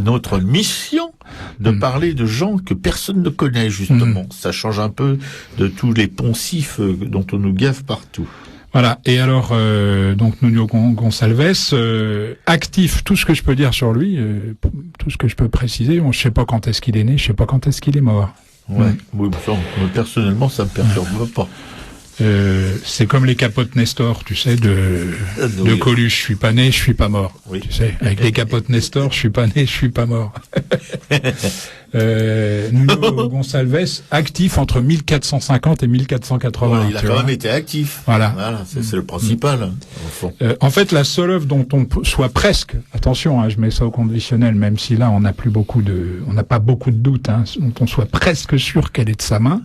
notre mission de parler de gens que personne ne connaît, justement. Ça change un peu de tous les poncifs dont on nous gaffe partout. Voilà. Et alors, donc Nuno Gonçalves, actif, tout ce que je peux dire sur lui, tout ce que je peux préciser. Je sais pas quand est-ce qu'il est né, je sais pas quand est-ce qu'il est mort. Ouais. Oui, personnellement, ça me perturbe pas. C'est comme les capotes Nestor, tu sais, de Coluche. Je suis pas né, je suis pas mort. Oui. Tu sais, avec les capotes Nestor, je suis pas né, je suis pas mort. Nuno Gonçalves, actif entre 1450 et 1480. Ouais, il a quand même été actif. Voilà. C'est le principal, au fond. En fait, la seule œuvre dont on soit presque, attention, hein, je mets ça au conditionnel, même si là on n'a pas beaucoup de doutes, hein, dont on soit presque sûr qu'elle est de sa main,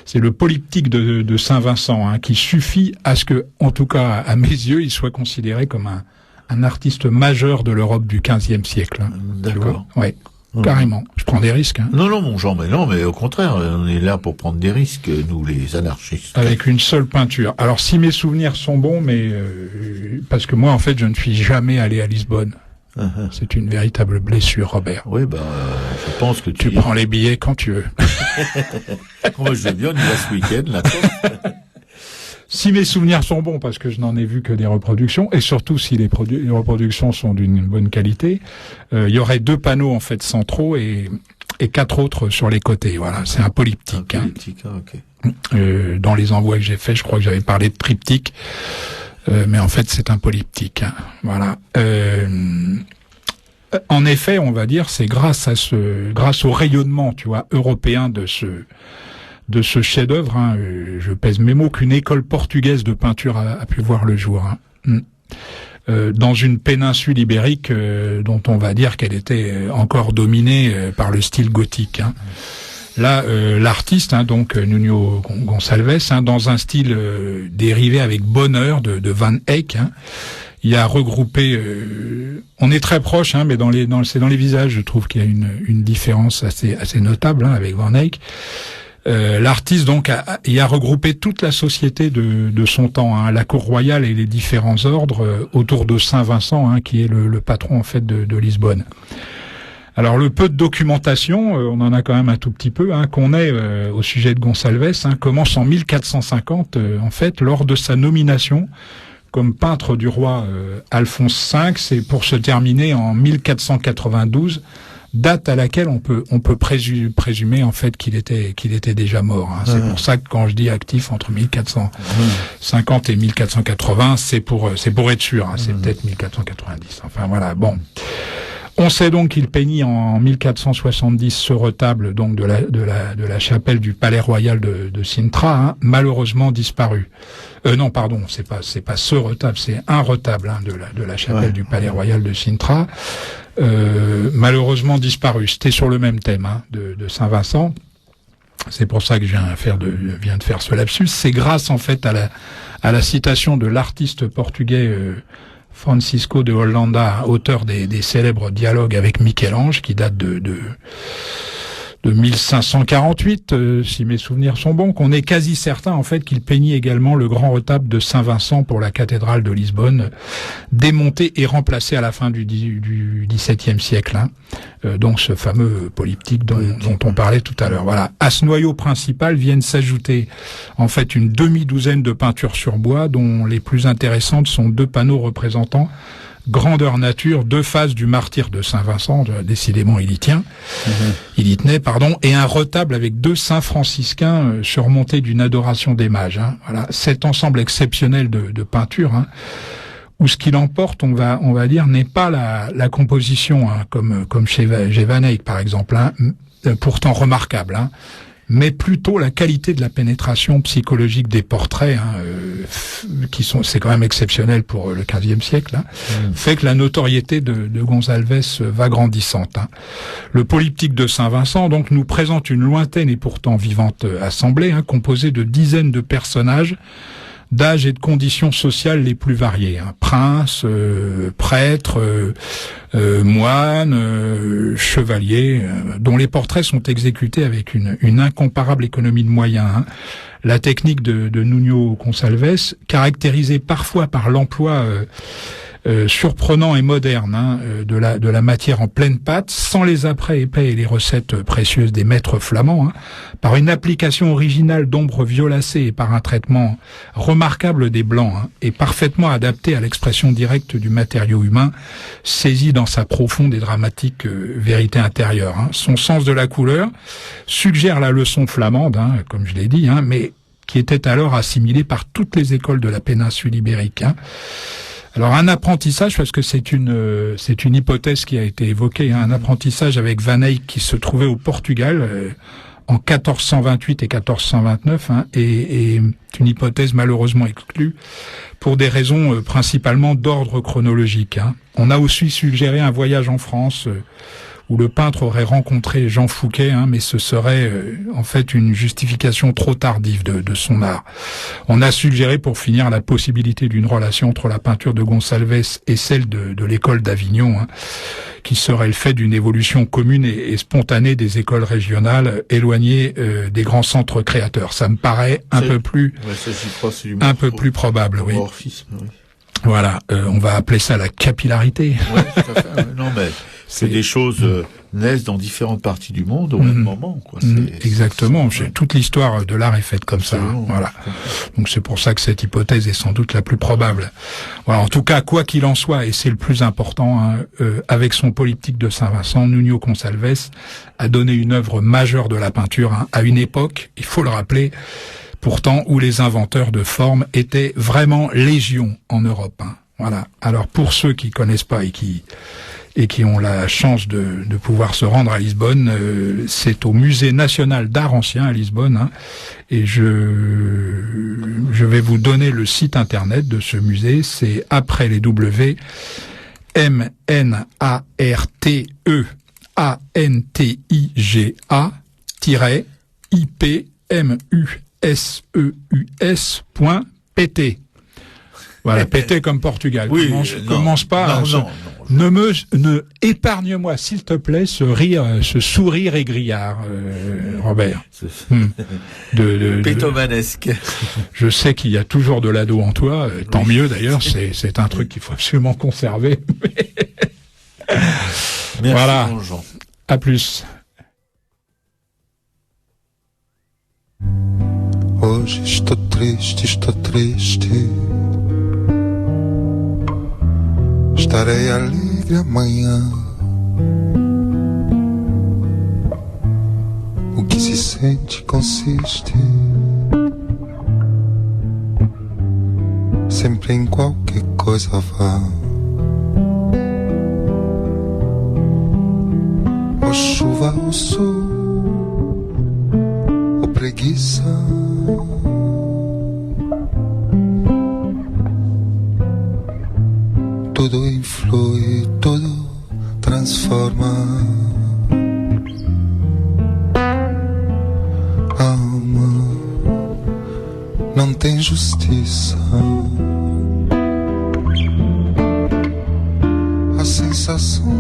c'est le polyptyque de Saint-Vincent, hein, qui suffit à ce que, en tout cas à mes yeux, il soit considéré comme un artiste majeur de l'Europe du XVe siècle. Hein, D'accord. Ouais. Carrément. Je prends des risques. Hein. Non, mon Jean, mais au contraire, on est là pour prendre des risques, nous, les anarchistes. Avec une seule peinture. Alors, si mes souvenirs sont bons, mais parce que moi, en fait, je ne suis jamais allé à Lisbonne. C'est une véritable blessure, Robert. Oui, je pense que tu prends les billets quand tu veux. Moi, je vais bien, on y va ce week-end, là. Si mes souvenirs sont bons, parce que je n'en ai vu que des reproductions, et surtout si les reproductions sont d'une bonne qualité, il y aurait 2 panneaux en fait centraux et 4 autres sur les côtés. Voilà, c'est un polyptyque. Un polyptyque, hein. Ok. Dans les envois que j'ai faits, je crois que j'avais parlé de triptyque, mais en fait c'est un polyptyque. Hein. Voilà. En effet, on va dire, c'est grâce au rayonnement, tu vois, européen de ce chef-d'œuvre, hein, je pèse mes mots, qu'une école portugaise de peinture a pu voir le jour. Hein. dans une péninsule ibérique dont on va dire qu'elle était encore dominée par le style gothique. Hein. Là, l'artiste, hein, donc Nuno Gonçalves, hein, dans un style dérivé avec bonheur de Van Eyck, hein, il a regroupé. On est très proche, hein, mais c'est dans les visages, je trouve qu'il y a une différence assez notable hein, avec Van Eyck. L'artiste donc il a regroupé toute la société de son temps, hein, la cour royale et les différents ordres autour de Saint Vincent, hein, qui est le patron en fait de Lisbonne. Alors le peu de documentation, on en a quand même un tout petit peu, hein, qu'on ait au sujet de Gonçalves, hein, commence en 1450 en fait lors de sa nomination comme peintre du roi Alphonse V, c'est pour se terminer en 1492. Date à laquelle on peut présumer en fait qu'il était déjà mort. Hein. C'est pour ça que quand je dis actif entre 1450 et 1480, c'est pour être sûr. Hein. C'est peut-être 1490. Enfin voilà. Bon. On sait donc qu'il peignit en 1470 ce retable donc de la chapelle du Palais Royal de Sintra, hein, malheureusement disparu. Non, pardon, c'est pas ce retable, c'est un retable hein, de la chapelle du Palais Royal de Sintra, malheureusement disparu. C'était sur le même thème hein, de Saint-Vincent. C'est pour ça que je viens de faire ce lapsus. C'est grâce en fait à la citation de l'artiste portugais Francisco de Holanda, auteur des célèbres dialogues avec Michel-Ange, qui date de 1548, si mes souvenirs sont bons, qu'on est quasi certain en fait qu'il peignit également le grand retable de Saint-Vincent pour la cathédrale de Lisbonne, démonté et remplacé à la fin du XVIIe siècle. Hein. Donc ce fameux polyptyque dont on parlait tout à l'heure. Voilà. À ce noyau principal viennent s'ajouter en fait une demi-douzaine de peintures sur bois, dont les plus intéressantes sont 2 panneaux représentant grandeur nature, 2 phases du martyre de Saint-Vincent, décidément il y tenait, et un retable avec 2 saints franciscains surmontés d'une adoration des mages. Hein. Voilà, cet ensemble exceptionnel de peintures, hein, où ce qu'il emporte, on va dire, n'est pas la composition, hein, comme chez Van Eyck par exemple, hein, pourtant remarquable, hein, mais plutôt la qualité de la pénétration psychologique des portraits, hein, c'est quand même exceptionnel pour le XVe siècle, hein, fait que la notoriété de Gonçalves va grandissante. Hein. Le polyptyque de Saint-Vincent donc nous présente une lointaine et pourtant vivante assemblée, hein, composée de dizaines de personnages d'âge et de conditions sociales les plus variées, hein. Princes, prêtres, moines, chevaliers, dont les portraits sont exécutés avec une incomparable économie de moyens. Hein. La technique de Nuno Gonçalves, caractérisée parfois par l'emploi surprenant et moderne hein, de la matière en pleine pâte, sans les apprêts épais et les recettes précieuses des maîtres flamands, hein, par une application originale d'ombres violacées et par un traitement remarquable des blancs, hein, et parfaitement adapté à l'expression directe du matériau humain, saisi dans sa profonde et dramatique vérité intérieure. Hein. Son sens de la couleur suggère la leçon flamande, hein, comme je l'ai dit, hein, mais qui était alors assimilée par toutes les écoles de la péninsule ibérique. Hein. Alors un apprentissage, parce que c'est une hypothèse qui a été évoquée, hein, un apprentissage avec Van Eyck qui se trouvait au Portugal en 1428 et 1429, hein, et une hypothèse malheureusement exclue pour des raisons principalement d'ordre chronologique. Hein. On a aussi suggéré un voyage en France où le peintre aurait rencontré Jean Fouquet, hein, mais ce serait en fait une justification trop tardive de son art. On a suggéré pour finir la possibilité d'une relation entre la peinture de Gonçalves et celle de l'école d'Avignon, hein, qui serait le fait d'une évolution commune et spontanée des écoles régionales éloignées des grands centres créateurs. Ça me paraît un peu plus probable. Oui. Voilà, on va appeler ça la capillarité. Ouais, tout à fait. Non, mais c'est des choses naissent dans différentes parties du monde au même moment. Quoi. Exactement. Toute l'histoire de l'art est faite comme ça. Hein. Voilà. Donc c'est pour ça que cette hypothèse est sans doute la plus probable. Voilà. En tout cas, quoi qu'il en soit, et c'est le plus important, hein, avec son polyptyque de Saint-Vincent, Nuno Gonçalves a donné une œuvre majeure de la peinture, hein, à une époque, il faut le rappeler, pourtant où les inventeurs de formes étaient vraiment légion en Europe. Hein. Voilà. Alors pour ceux qui connaissent pas et qui et qui ont la chance de pouvoir se rendre à Lisbonne. C'est au Musée national d'art ancien à Lisbonne, hein, et je vais vous donner le site internet de ce musée. C'est après les W, MNARTEA-IPMUSEUS.pt. Voilà, pété comme Portugal. Oui, commence pas. Épargne-moi, s'il te plaît, ce sourire aigriard, Robert. Pétomanesque. Je sais qu'il y a toujours de l'ado en toi, tant mieux d'ailleurs, c'est un truc qu'il faut absolument conserver. Merci, voilà. mon Jean. À plus. Hoje estou triste. Estarei alegre amanhã. O que se sente consiste sempre em qualquer coisa vá. Ou chuva ou sol, ou preguiça. Tudo influi, tudo transforma. A alma não tem justiça. A sensação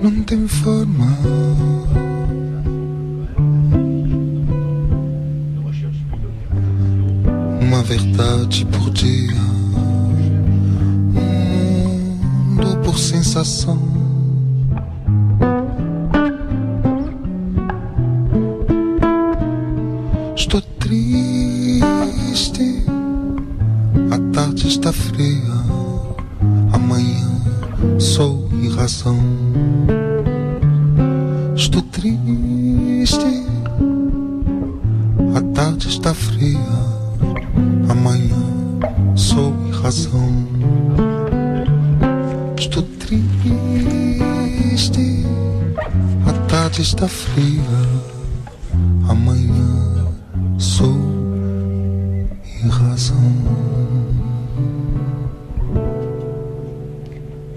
não tem forma. Uma verdade por dia, mundo por sensação. Estou triste, a tarde está fria, amanhã sou irrazão. Estou triste, a tarde está fria, amanhã sou irrazão. Estou triste, a tarde está fria, amanhã sou irrazão.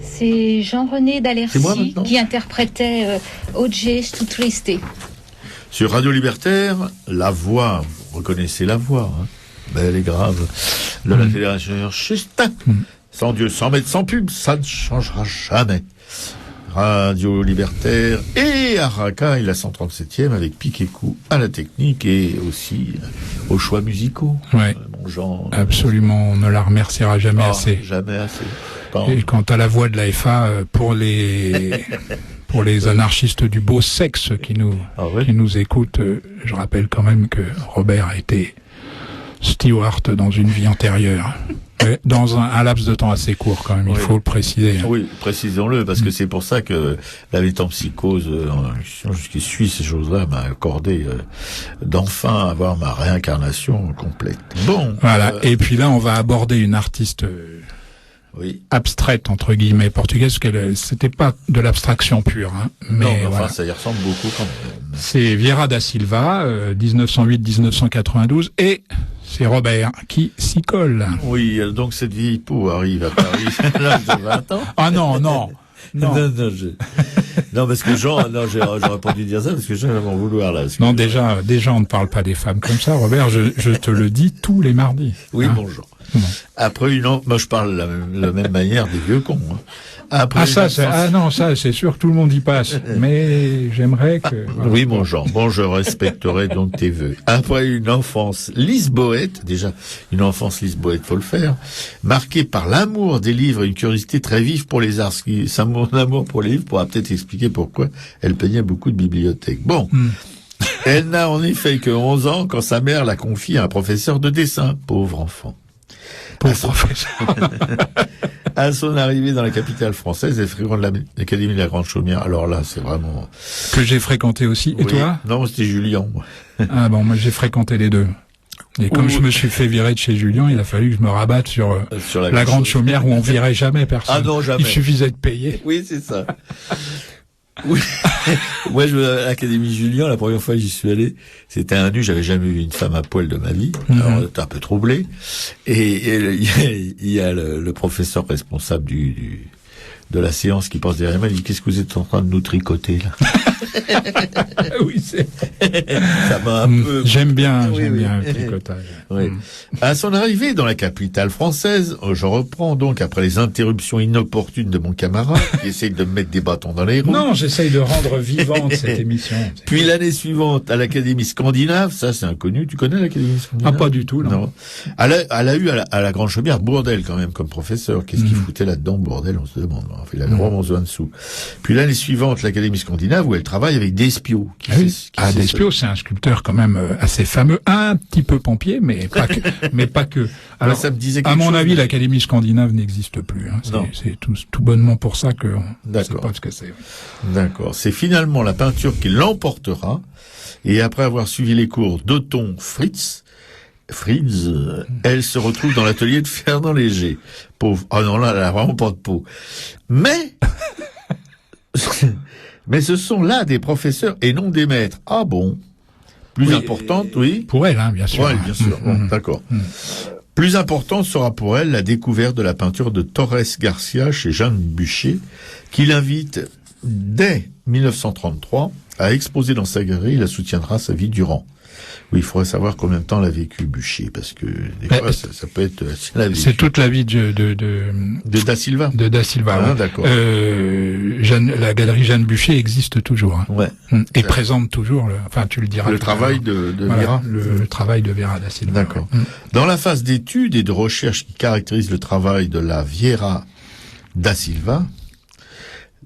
C'est Jean-René C'est moi D'Alercy maintenant qui interprétait Oggi sto triste. Sur Radio Libertaire, la voix, vous reconnaissez la voix, hein, belle et grave, de la Fédération Juste. Sans Dieu, sans maître, sans pub, ça ne changera jamais. Radio Libertaire et Araka, et la 137e avec pique et coup à la technique et aussi aux choix musicaux. Ouais. Mon Jean. Absolument, on ne la remerciera jamais assez. Jamais assez. Et quant à la voix de la FA, pour les anarchistes du beau sexe qui nous écoutent, je rappelle quand même que Robert a été steward dans une vie antérieure. Dans un laps de temps assez court quand même, il faut le préciser. Oui, précisons-le, parce que c'est pour ça que la métempsychose, qui suit ces choses-là, m'a accordé d'enfin avoir ma réincarnation complète. Bon. Voilà, et puis là on va aborder une artiste abstraite, entre guillemets, portugaise, parce que c'était pas de l'abstraction pure. Hein, mais non, enfin, voilà. ça y ressemble beaucoup quand même. C'est Vieira da Silva, 1908-1992, et c'est Robert qui s'y colle. Oui, donc cette vieille peau arrive à Paris à l'âge de 20 ans. Ah non. Non, parce que Jean, j'aurais pas dû dire ça, parce que Jean va m'en vouloir, là. Non, déjà, on ne parle pas des femmes comme ça, Robert, je te le dis tous les mardis. Oui, hein. bon, Jean. Après moi je parle de la même manière des vieux cons. Hein. Après ça, c'est sûr que tout le monde y passe. Mais j'aimerais que... Voilà. Oui, mon Jean. Bon, je respecterai donc tes vœux. Après une enfance lisboète, déjà, une enfance lisboète, faut le faire, marquée par l'amour des livres et une curiosité très vive pour les arts. Son amour pour les livres pourra peut-être expliquer pourquoi elle peignait beaucoup de bibliothèques. Bon. Elle n'a en effet que 11 ans quand sa mère la confie à un professeur de dessin. Pauvre enfant. À son arrivée dans la capitale française, elle fréquente l'Académie de la Grande Chaumière. Alors là, c'est vraiment... Que j'ai fréquenté aussi. Et toi? Non, c'était Julien. Ah bon, moi j'ai fréquenté les deux. Et comme je me suis fait virer de chez Julien, il a fallu que je me rabatte sur la grande chaumière où on virait jamais personne. Ah non, jamais. Il suffisait de payer. Oui, c'est ça. Oui. Moi, à l'Académie Julien, la première fois que j'y suis allé, c'était un nu, j'avais jamais vu une femme à poil de ma vie. Alors, j'étais un peu troublé. Et il y a le professeur responsable de la séance qui passe derrière moi, il dit, qu'est-ce que vous êtes en train de nous tricoter, là? Oui, c'est... Ça m'a un peu... J'aime bien Oui. le tricotage. Oui. À son arrivée dans la capitale française, je reprends donc après les interruptions inopportunes de mon camarade, qui essaye de me mettre des bâtons dans les roues. Non, j'essaye de rendre vivante cette émission. Puis l'année suivante, à l'Académie scandinave, ça c'est inconnu, tu connais l'Académie scandinave? Ah, pas du tout, non. Elle a eu à la Grande Chaumière Bourdelle quand même comme professeur. Qu'est-ce qu'il foutait là-dedans, Bourdelle, on se demande. Enfin, il avait vraiment besoin de sous. Puis l'année suivante, l'Académie scandinave, où elle travaille avec Despiau. Despiau, c'est un sculpteur quand même assez fameux, un petit peu pompier, mais pas que. Alors, ça me disait à mon chose, avis, mais... l'Académie scandinave n'existe plus. Hein. C'est tout bonnement pour ça que on sait pas ce que c'est. D'accord. C'est finalement la peinture qui l'emportera. Et après avoir suivi les cours d'Otton Fritz, elle se retrouve dans l'atelier de Fernand Léger. Pauvre. Ah non, là, elle a vraiment pas de peau. Mais ce sont là des professeurs et non des maîtres. Ah bon? Plus importante, oui. Pour elle, hein, bien sûr. Pour elle, bien sûr. Bon, d'accord. Plus importante sera pour elle la découverte de la peinture de Torres Garcia chez Jeanne Bucher, qui l'invite dès 1933 à exposer dans sa galerie. Il la soutiendra sa vie durant. Oui, il faudrait savoir combien de temps elle a vécu Bucher, parce que des fois, ça peut être... C'est toute la vie de Da Silva. De Da Silva. Ah, ouais. d'accord. La galerie Jeanne Bucher existe toujours. Hein. Ouais. Et présente toujours, enfin tu le diras. Le travail de Vera. Le travail de Vera Da Silva. D'accord. Ouais. Dans la phase d'études et de recherche qui caractérise le travail de la Vera Da Silva,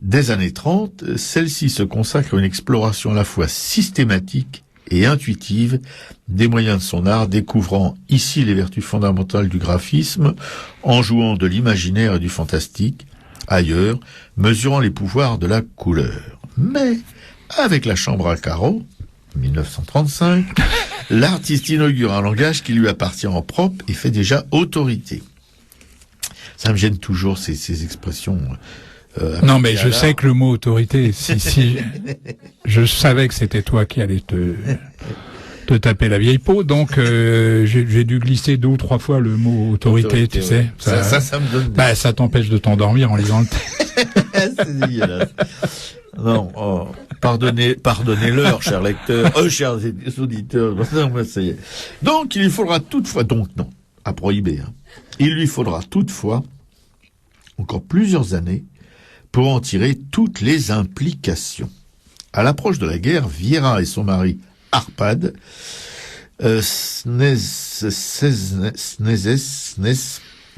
des années 30, celle-ci se consacre à une exploration à la fois systématique et intuitive des moyens de son art, découvrant ici les vertus fondamentales du graphisme, en jouant de l'imaginaire et du fantastique, ailleurs, mesurant les pouvoirs de la couleur. Mais, avec la chambre à carreaux, 1935, l'artiste inaugure un langage qui lui appartient en propre et fait déjà autorité. Ça me gêne toujours, ces expressions... non, mais je sais que le mot autorité, si je savais que c'était toi qui allais te taper la vieille peau, donc j'ai dû glisser 2 ou 3 fois le mot autorité, tu sais. Ça me donne... ça t'empêche de t'endormir en lisant le texte. C'est dégueulasse. Non, pardonnez-leur, chers lecteurs, chers auditeurs. Non, ça y est. Donc, il lui faudra toutefois, à prohiber, hein. Il lui faudra toutefois encore plusieurs années pour en tirer toutes les implications. À l'approche de la guerre, Viera et son mari Arpad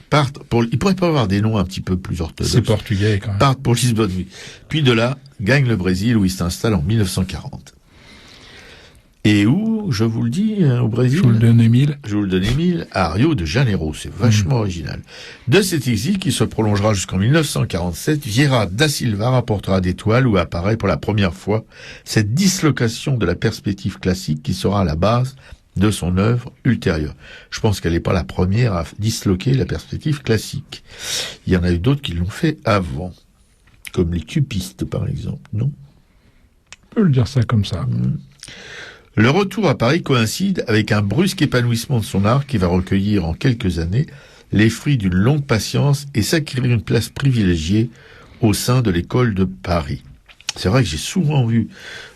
partent pour... Il pourrait pas avoir des noms un petit peu plus orthodoxes. C'est portugais quand même. Partent pour Lisbonne, oui. Puis de là, gagnent le Brésil où ils s'installent en 1940. Et où, je vous le dis, au Brésil... Je vous le donne, Émile, à Rio de Janeiro. C'est vachement original. De cet exil, qui se prolongera jusqu'en 1947, Vieira da Silva rapportera des toiles où apparaît pour la première fois cette dislocation de la perspective classique qui sera à la base de son œuvre ultérieure. Je pense qu'elle n'est pas la première à disloquer la perspective classique. Il y en a eu d'autres qui l'ont fait avant. Comme les cubistes, par exemple, non? On peut le dire ça comme ça. Le retour à Paris coïncide avec un brusque épanouissement de son art qui va recueillir en quelques années les fruits d'une longue patience et s'acquérir une place privilégiée au sein de l'école de Paris. C'est vrai que j'ai souvent vu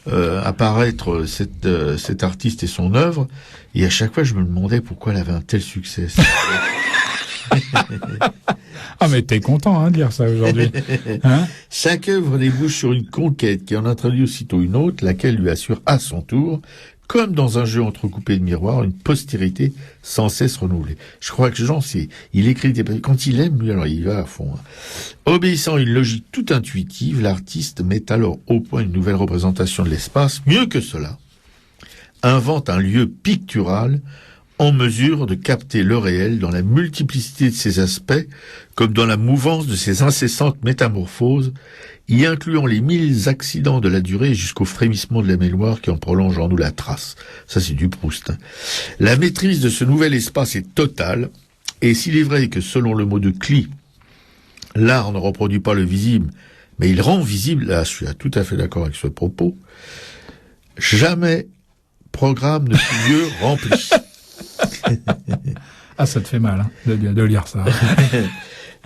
apparaître cet artiste et son œuvre, et à chaque fois je me demandais pourquoi elle avait un tel succès. Ah mais t'es content de dire ça aujourd'hui. Hein? Chaque œuvre débouche sur une conquête qui en introduit aussitôt une autre, laquelle lui assure à son tour, comme dans un jeu entrecoupé de miroirs, une postérité sans cesse renouvelée. Je crois que Jean, il écrit quand il aime, lui, alors il va à fond. Hein. Obéissant à une logique toute intuitive, l'artiste met alors au point une nouvelle représentation de l'espace. Mieux que cela, invente un lieu pictural en mesure de capter le réel dans la multiplicité de ses aspects, comme dans la mouvance de ses incessantes métamorphoses, y incluant les 1000 accidents de la durée jusqu'au frémissement de la mémoire qui en prolonge en nous la trace. Ça, c'est du Proust. La maîtrise de ce nouvel espace est totale, et s'il est vrai que, selon le mot de Klee, l'art ne reproduit pas le visible, mais il rend visible, là, je suis tout à fait d'accord avec ce propos, jamais programme ne fut mieux rempli. Ah, ça te fait mal, hein, de lire ça.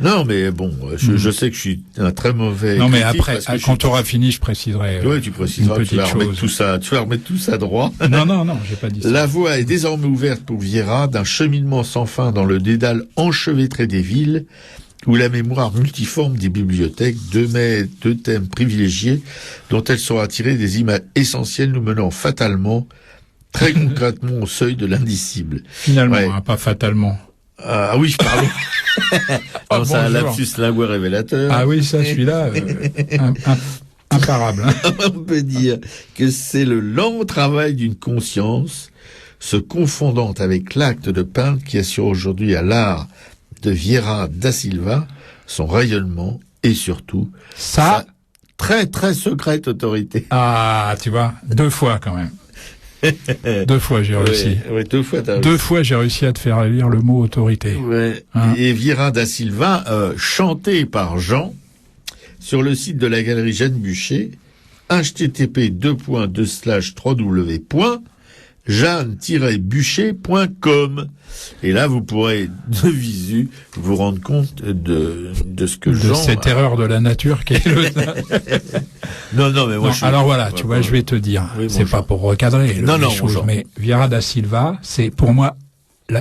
Non, mais bon, je sais que je suis un très mauvais. Non, mais après, quand tu auras fini, je préciserai. Oui, tu préciseras. Tu vas remettre tout ça. Tu vas remettre tout ça droit. Non, j'ai pas dit ça. La voie est désormais ouverte pour Vieira d'un cheminement sans fin dans le dédale enchevêtré des villes, où la mémoire multiforme des bibliothèques, deux thèmes privilégiés, dont elle saura tirer des images essentielles nous menant fatalement, très concrètement au seuil de l'indicible. Finalement, ouais. Pas fatalement. Ah oui, pardon. Non, c'est un lapsus lingué révélateur. Ah oui, ça, celui-là, imparable. Hein. On peut dire que c'est le lent travail d'une conscience se confondant avec l'acte de peindre qui assure aujourd'hui à l'art de Vieira da Silva son rayonnement et surtout sa très très secrète autorité. Ah, tu vois, 2 fois quand même. 2 fois j'ai réussi. Oui, 2 fois t'as réussi. 2 fois j'ai réussi à te faire lire le mot autorité. Ouais. Hein? Et Vieira da Silva, chanté par Jean, sur le site de la galerie Jeanne Bucher, http://www.jeanne-bucher.com. Et là, vous pourrez de visu vous rendre compte de ce que Jean... De cette erreur de la nature qui est le... Non, mais moi, alors voilà, tu vois, je vais te dire, c'est pas pour recadrer les choses, mais Vieira da Silva, c'est pour moi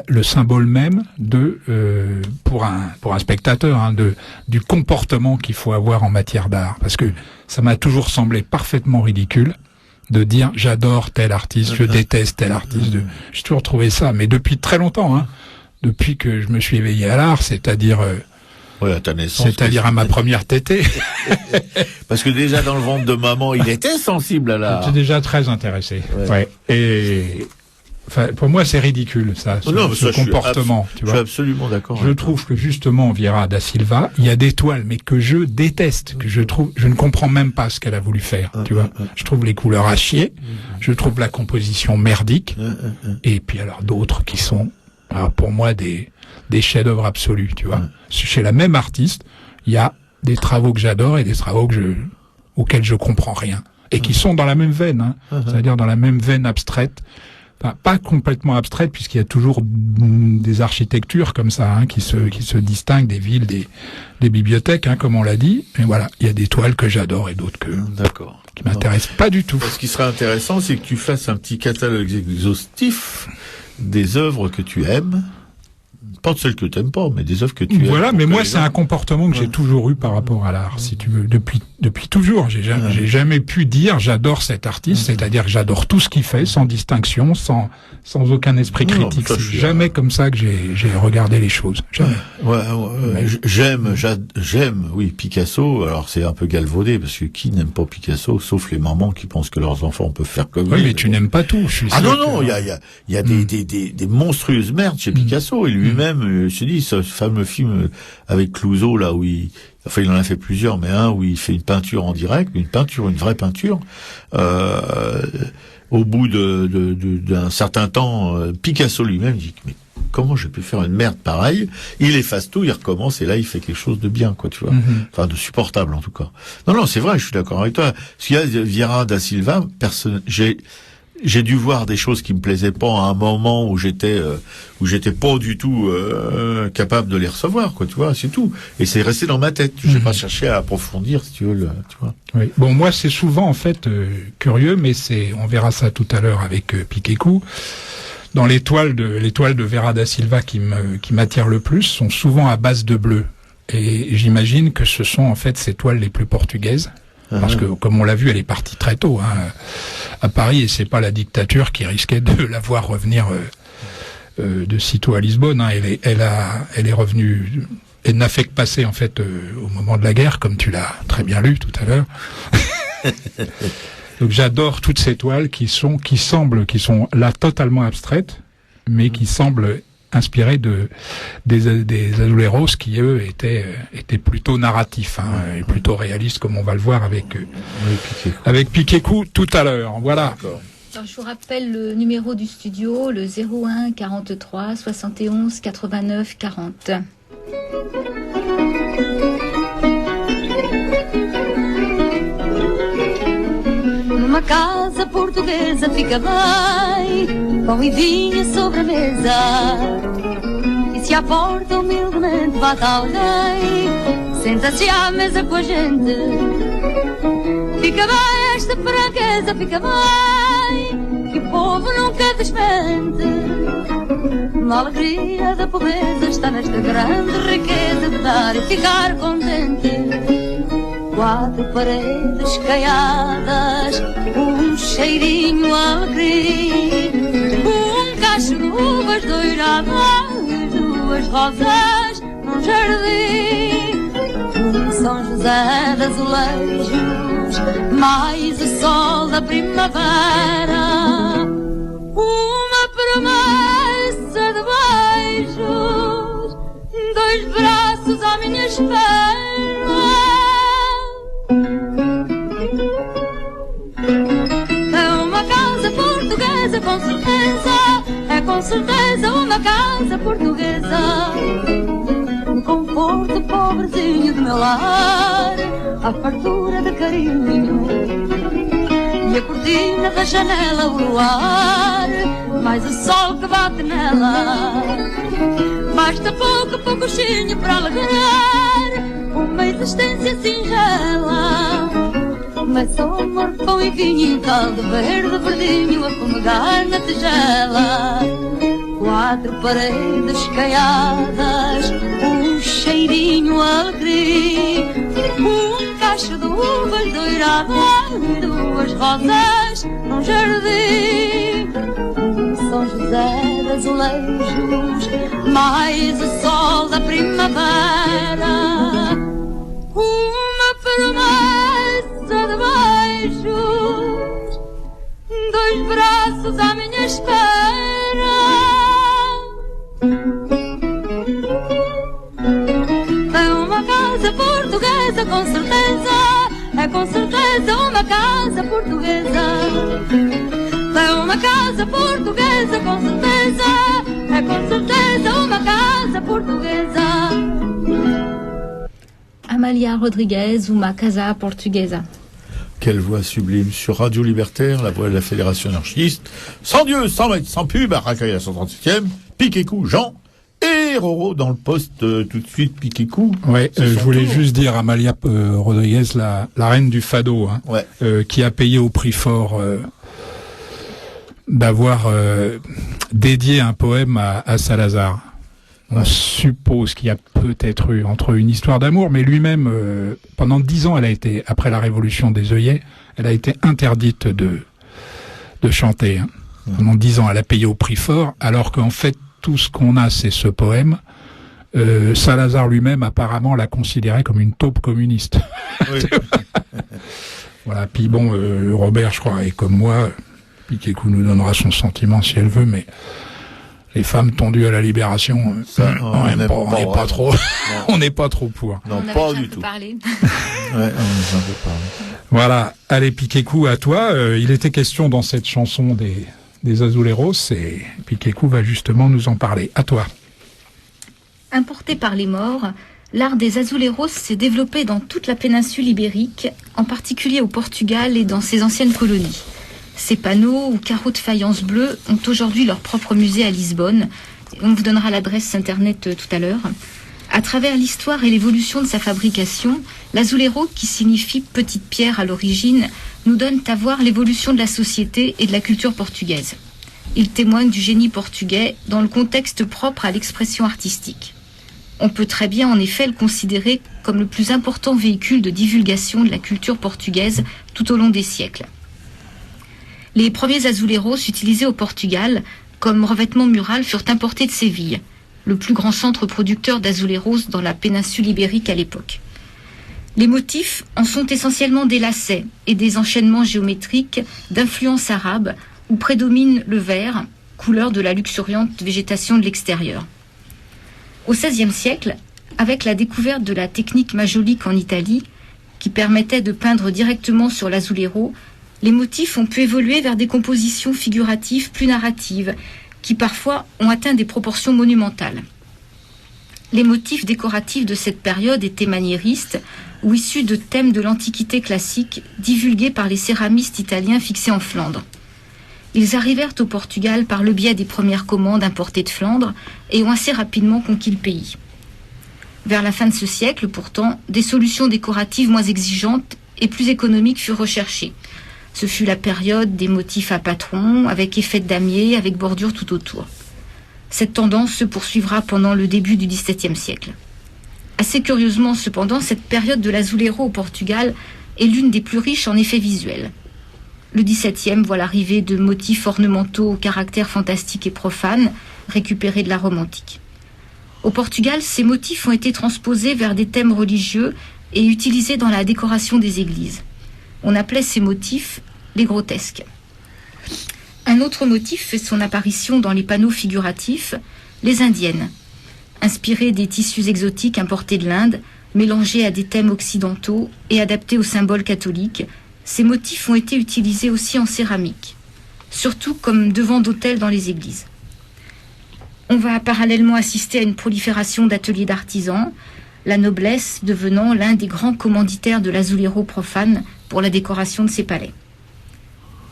le symbole même de pour un spectateur, hein, du comportement qu'il faut avoir en matière d'art, parce que ça m'a toujours semblé parfaitement ridicule de dire j'adore tel artiste, je déteste tel artiste. J'ai toujours trouvé ça, mais depuis très longtemps, hein, depuis que je me suis éveillé à l'art, c'est-à-dire à ta naissance, c'est-à-dire à ma première tétée. Parce que déjà dans le ventre de maman, il était sensible à l'art. J'étais déjà très intéressé. Ouais. Et enfin, pour moi, c'est ridicule, ça, ce comportement. Tu vois. Je suis absolument d'accord. Je trouve que justement, Vieira da Silva, il y a des toiles, mais que je déteste, que je ne comprends même pas ce qu'elle a voulu faire. Tu vois. Je trouve les couleurs à chier. Je trouve la composition merdique. Et puis alors d'autres qui sont, alors pour moi, des chefs-d'œuvre absolus. Tu vois. Chez la même artiste, il y a des travaux que j'adore et des travaux auxquels je comprends rien. Et qui sont dans la même veine, hein. C'est-à-dire dans la même veine abstraite. Enfin, pas complètement abstraite, puisqu'il y a toujours des architectures comme ça, hein, qui se distinguent des villes, des bibliothèques, hein, comme on l'a dit. Et voilà, il y a des toiles que j'adore et d'autres qui m'intéressent pas du tout. Ce qui serait intéressant, c'est que tu fasses un petit catalogue exhaustif des œuvres que tu aimes. Pas de celles que tu aimes pas, mais des œuvres que tu aimes. Voilà, mais moi, c'est un comportement que j'ai toujours eu par rapport à l'art, si tu veux. Depuis toujours. J'ai jamais pu dire j'adore cet artiste, c'est-à-dire que j'adore tout ce qu'il fait, sans distinction, sans aucun esprit critique. C'est jamais comme ça que j'ai regardé les choses. Jamais. J'aime, oui, Picasso. Alors, c'est un peu galvaudé, parce que qui n'aime pas Picasso, sauf les mamans qui pensent que leurs enfants peuvent faire comme lui. Oui, mais tu n'aimes pas tout, je suis sûr. Non, il y a des monstrueuses merdes chez Picasso, et lui-même, je te dis, ce fameux film avec Clouzot, là, où il en a fait plusieurs, mais un où il fait une peinture en direct, une vraie peinture, au bout d'un certain temps, Picasso lui-même dit, mais comment j'ai pu faire une merde pareille? Il efface tout, il recommence, et là, il fait quelque chose de bien, quoi, tu vois. Enfin, de supportable, en tout cas. Non, c'est vrai, je suis d'accord avec toi. Parce qu'il y a Vieira da Silva, j'ai dû voir des choses qui me plaisaient pas à un moment où j'étais pas du tout capable de les recevoir, quoi, tu vois, c'est tout. Et c'est resté dans ma tête. J'ai pas cherché à approfondir, si tu veux, tu vois. Oui. Bon, moi, c'est souvent en fait curieux, mais on verra ça tout à l'heure avec Piquécou. Dans les toiles de Vieira da Silva qui m'attirent le plus sont souvent à base de bleu. Et j'imagine que ce sont en fait ces toiles les plus portugaises. Parce que, comme on l'a vu, elle est partie très tôt, hein, à Paris, et c'est pas la dictature qui risquait de la voir revenir de sitôt à Lisbonne. Hein. Elle est revenue. Elle n'a fait que passer en fait au moment de la guerre, comme tu l'as très bien lu tout à l'heure. Donc j'adore toutes ces toiles qui sont là totalement abstraites, mais qui semble inspiré des azuleros qui eux étaient plutôt narratifs et plutôt réalistes, comme on va le voir avec Piquet-Cou tout à l'heure. Voilà. Alors, je vous rappelle le numéro du studio, le 01 43 71 89 40. Numa casa portuguesa fica bem, pão e vinho sobre a mesa. E se à porta humildemente bate alguém, senta-se à mesa com a gente. Fica bem esta franqueza, fica bem, que o povo nunca desmente. Na alegria da pobreza está nesta grande riqueza de dar e ficar contente. Quatro paredes caiadas, cheirinho alegre, cacho de uvas doiradas, duas rosas num jardim, São José de azulejos, mais o sol da primavera, uma promessa de beijos, dois braços à minha espera. Com certeza uma casa portuguesa, no conforto pobrezinho do meu lar, a fartura de carinho e a cortina da janela, o luar, mais o sol que bate nela. Basta pouco coxinho para alegrar uma existência singela. Mas o amor, pão e vinho, caldo verde, verdinho, a fumegar na tigela. Quatro paredes caiadas, cheirinho alegre, cacho de uvas doiradas, duas rosas num jardim. São José de azulejos, mais o sol da primavera, uma promessa de beijos, dois braços à minha espera. É uma casa portuguesa, com certeza uma casa portuguesa. É uma casa portuguesa, com certeza uma casa portuguesa. Amalia Rodriguez, Uma Casa Portuguesa. Quelle voix sublime sur Radio Libertaire, la voix de la Fédération anarchiste. Sans Dieu, sans maître, sans pub, à Racaille à 137e, Piquet-Cou, Jean et Roro dans le poste tout de suite, Piquet-Cou. Ouais, je voulais juste dire Amalia Rodriguez, la reine du fado, qui a payé au prix fort d'avoir dédié un poème à Salazar. On suppose qu'il y a peut-être eu entre eux une histoire d'amour, mais lui-même, pendant 10 ans, après la révolution des œillets, elle a été interdite de chanter. Pendant 10 ans, elle a payé au prix fort, alors qu'en fait, tout ce qu'on a, c'est ce poème. Salazar lui-même, apparemment, l'a considéré comme une taupe communiste. Oui. Voilà. Puis bon, Robert, je crois, est comme moi. Piquet-Cou nous donnera son sentiment si elle veut, mais les femmes tendues à la libération, on n'est pas trop. On n'est pas trop pour. Non, pas du tout. Parler. Ouais, on en veut parler. Voilà. Allez, Piquet-Cou, à toi. Il était question dans cette chanson des Azuleros, et Piquet-Cou va justement nous en parler. À toi. Importé par les morts, l'art des azuleros s'est développé dans toute la péninsule ibérique, en particulier au Portugal et dans ses anciennes colonies. Ces panneaux ou carreaux de faïence bleue ont aujourd'hui leur propre musée à Lisbonne. On vous donnera l'adresse internet tout à l'heure. À travers l'histoire et l'évolution de sa fabrication, l'azulero, qui signifie petite pierre à l'origine, nous donne à voir l'évolution de la société et de la culture portugaise. Il témoigne du génie portugais dans le contexte propre à l'expression artistique. On peut très bien en effet le considérer comme le plus important véhicule de divulgation de la culture portugaise tout au long des siècles. Les premiers azuleros utilisés au Portugal comme revêtement mural furent importés de Séville, le plus grand centre producteur d'azuleros dans la péninsule ibérique à l'époque. Les motifs en sont essentiellement des lacets et des enchaînements géométriques d'influence arabe où prédomine le vert, couleur de la luxuriante végétation de l'extérieur. Au XVIe siècle, avec la découverte de la technique majolique en Italie, qui permettait de peindre directement sur l'azzurro, les motifs ont pu évoluer vers des compositions figuratives plus narratives, qui parfois ont atteint des proportions monumentales. Les motifs décoratifs de cette période étaient maniéristes ou issus de thèmes de l'Antiquité classique divulgués par les céramistes italiens fixés en Flandre. Ils arrivèrent au Portugal par le biais des premières commandes importées de Flandre et ont assez rapidement conquis le pays. Vers la fin de ce siècle, pourtant, des solutions décoratives moins exigeantes et plus économiques furent recherchées. Ce fut la période des motifs à patrons, avec effet de damier, avec bordure tout autour. Cette tendance se poursuivra pendant le début du XVIIe siècle. Assez curieusement, cependant, cette période de l'azulejo au Portugal est l'une des plus riches en effets visuels. Le XVIIe voit l'arrivée de motifs ornementaux au caractère fantastique et profane, récupérés de la Rome antique. Au Portugal, ces motifs ont été transposés vers des thèmes religieux et utilisés dans la décoration des églises. On appelait ces motifs les grotesques. Un autre motif fait son apparition dans les panneaux figuratifs, les indiennes. Inspirées des tissus exotiques importés de l'Inde, mélangés à des thèmes occidentaux et adaptés aux symboles catholiques, ces motifs ont été utilisés aussi en céramique, surtout comme devant d'autels dans les églises. On va parallèlement assister à une prolifération d'ateliers d'artisans, la noblesse devenant l'un des grands commanditaires de l'azulejo profane pour la décoration de ses palais.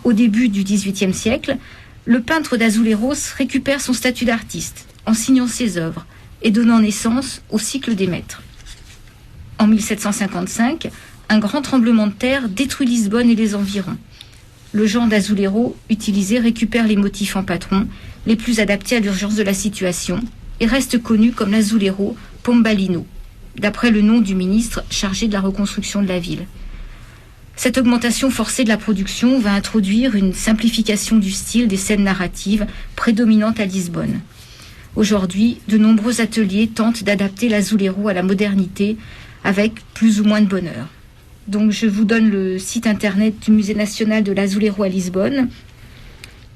Au début du XVIIIe siècle, le peintre d'azuleros récupère son statut d'artiste en signant ses œuvres et donnant naissance au cycle des maîtres. En 1755, un grand tremblement de terre détruit Lisbonne et les environs. Le genre d'azulejo utilisé récupère les motifs en patron, les plus adaptés à l'urgence de la situation, et reste connu comme l'azulejo Pombalino, d'après le nom du ministre chargé de la reconstruction de la ville. Cette augmentation forcée de la production va introduire une simplification du style des scènes narratives prédominantes à Lisbonne. Aujourd'hui, de nombreux ateliers tentent d'adapter l'azulejo à la modernité avec plus ou moins de bonheur. Donc je vous donne le site internet du Musée national de l'azulejo à Lisbonne,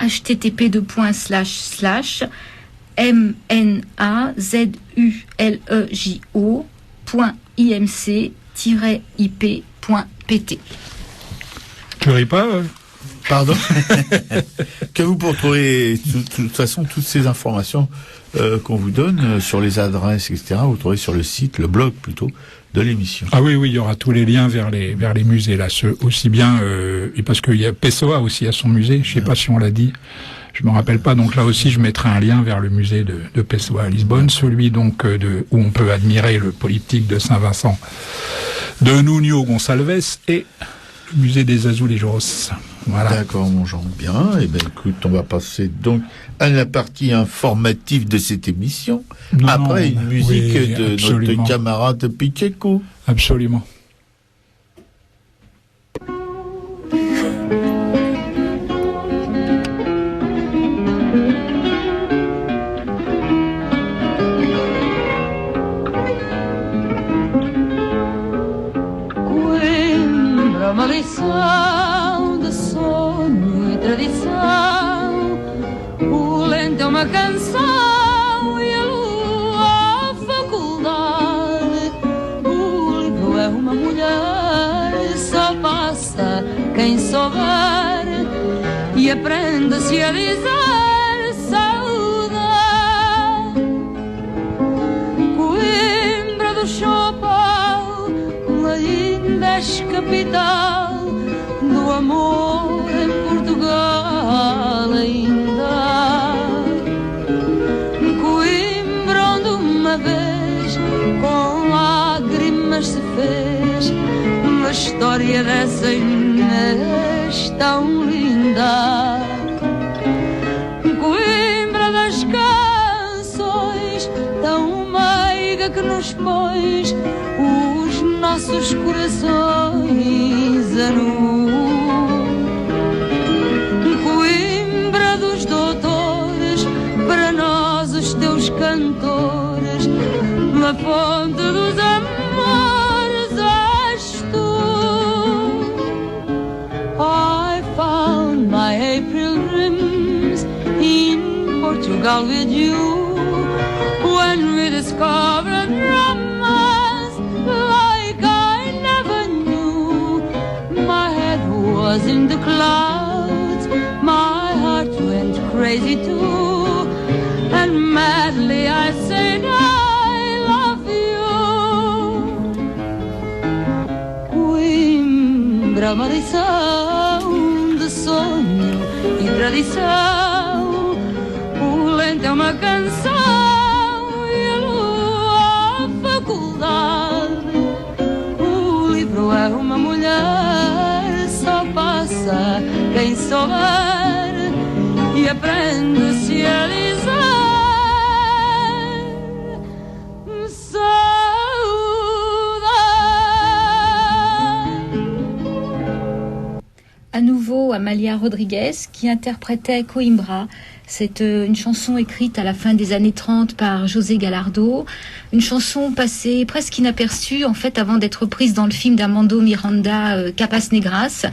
mnazulejo.imc-ip.pt. Tu ris pas Pardon. Que vous pour trouver de toute façon toutes ces informations qu'on vous donne sur les adresses, etc. Vous trouvez sur le site, le blog plutôt, de l'émission. Ah oui, il y aura tous les liens vers les musées là, aussi bien et parce qu'il y a Pessoa aussi à son musée. Je sais pas si on l'a dit. Je me rappelle pas. Donc là aussi, je mettrai un lien vers le musée de Pessoa à Lisbonne, celui donc où on peut admirer le polyptyque de Saint-Vincent de Nuno Gonçalves et le musée des Azulejos. Voilà. D'accord, mon Jean. Bien. Eh ben, écoute, on va passer donc à la partie informative de cette émission. Après une musique de absolument. notre camarade Picheco. Absolument. Coimbra, uma lição de sonho e tradição. O lento é uma canção e a lua a faculdade. O livro é uma mulher, só passa quem souber e aprende-se a dizer saudade. Coimbra do Chopal, linda capital do amor em Portugal ainda. Coimbra onde uma vez com lágrimas se fez uma história dessa Inês tão linda. Coimbra das canções tão meiga que nos pôs os nossos corações a nu. Coimbra dos doutores, para nós os teus cantores, na fonte dos amores és tu. I found my April dreams in gone with you. When we discovered romance like I never knew, my head was in the clouds, my heart went crazy too, and madly I said I love you. Qui dramatização de sonho e tradição, o lento é uma canção e a lua a faculdade, o livro é uma mulher, só passa quem souber e aprende-se a dizer À nouveau, Amalia Rodriguez qui interprétait Coimbra. C'est une chanson écrite à la fin des années 30 par José Gallardo. Une chanson passée presque inaperçue, en fait, avant d'être prise dans le film d'Armando Miranda, Capas Negras.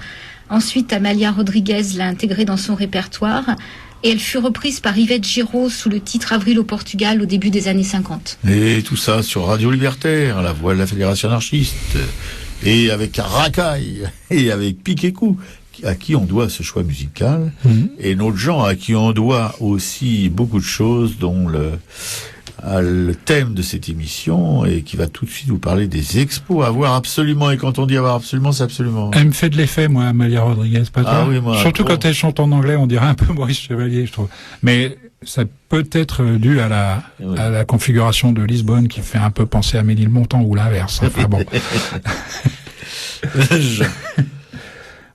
Ensuite, Amalia Rodriguez l'a intégrée dans son répertoire. Et elle fut reprise par Yvette Giraud sous le titre Avril au Portugal au début des années 50. Et tout ça sur Radio Libertaire, la voix de la Fédération anarchiste. Et avec Racaille, et avec Piquet-Coup, à qui on doit ce choix musical, et notre gens à qui on doit aussi beaucoup de choses, dont le thème de cette émission, et qui va tout de suite vous parler des expos à voir absolument. Et quand on dit avoir absolument, c'est absolument. Elle me fait de l'effet, moi, Amalia Rodriguez, pas toi. Ah oui, moi. Surtout quand elle chante en anglais, on dirait un peu Maurice Chevalier, je trouve. Mais ça peut être dû à la configuration de Lisbonne qui fait un peu penser à Ménilmontant ou l'inverse. Enfin bon.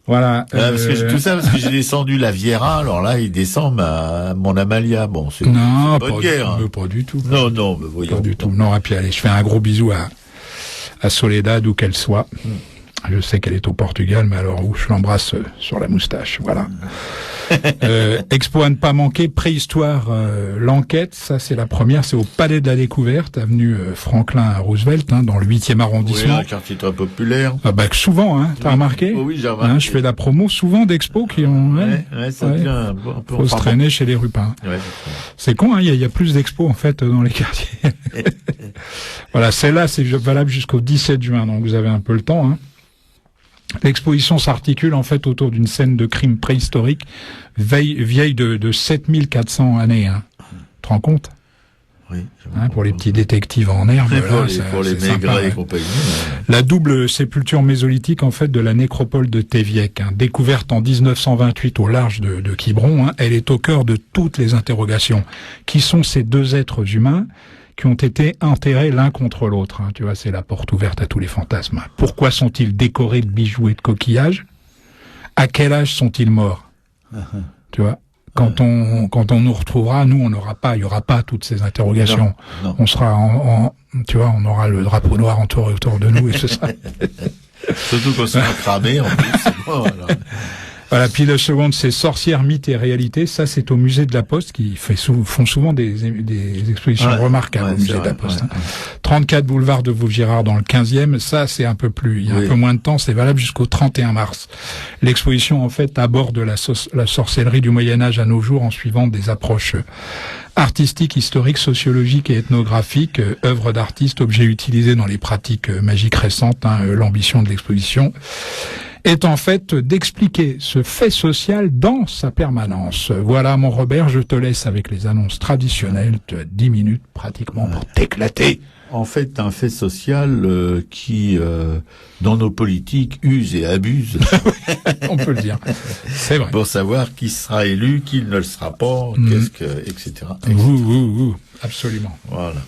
Voilà. Parce que tout ça, parce que j'ai descendu la Viera, alors là, il descend mon Amalia. Bon, c'est non, pas de guerre. Pas du tout. Non, mais voyons. Pas du tout. Non, et puis allez, je fais un gros bisou à Soledad, où qu'elle soit. Je sais qu'elle est au Portugal, mais alors où je l'embrasse sur la moustache, voilà. Expo à ne pas manquer, préhistoire, l'enquête, ça c'est la première, c'est au Palais de la Découverte, avenue Franklin Roosevelt, dans le 8e arrondissement. Oui, un quartier très populaire. Ah bah souvent, t'as remarqué? Oui, j'ai remarqué. Je fais la promo souvent d'expos qui ont... ça devient un peu... Faut se traîner chez les rupins. Ouais, c'est con, il y a plus d'expos en fait dans les quartiers. Voilà, celle-là c'est valable jusqu'au 17 juin, donc vous avez un peu le temps, L'exposition s'articule en fait autour d'une scène de crime préhistorique vieille de 7400 années. Tu te rends compte? Oui. Pour les petits détectives en herbe. Pour les Maigret et compagnie. La double sépulture mésolithique en fait de la nécropole de Téviec, découverte en 1928 au large de Quiberon, elle est au cœur de toutes les interrogations. Qui sont ces deux êtres humains qui ont été enterrés l'un contre l'autre. Tu vois, c'est la porte ouverte à tous les fantasmes. Pourquoi sont-ils décorés de bijoux et de coquillages? À quel âge sont-ils morts? Tu vois, quand on nous retrouvera, nous, il y aura pas toutes ces interrogations. Non. On sera tu vois, on aura le drapeau noir entouré autour de nous et ce sera... Surtout qu'on sera cramé, en plus. Voilà. Voilà, puis le second, c'est Sorcières, mythes et réalités. Ça, c'est au musée de la Poste qui font souvent des expositions remarquables au musée de la Poste. 34 boulevard de Vaugirard dans le 15e. Ça, c'est un peu plus, il y a un peu moins de temps. C'est valable jusqu'au 31 mars. L'exposition, en fait, aborde la sorcellerie du Moyen-Âge à nos jours en suivant des approches artistiques, historiques, sociologiques et ethnographiques, œuvres d'artistes, objets utilisés dans les pratiques magiques récentes. L'ambition de l'exposition est en fait d'expliquer ce fait social dans sa permanence. Voilà, mon Robert, je te laisse avec les annonces traditionnelles. Tu as 10 minutes pratiquement pour t'éclater. En fait, un fait social qui, dans nos politiques, use et abuse. On peut le dire. C'est vrai. Pour savoir qui sera élu, qui ne le sera pas, etc. Absolument. Voilà.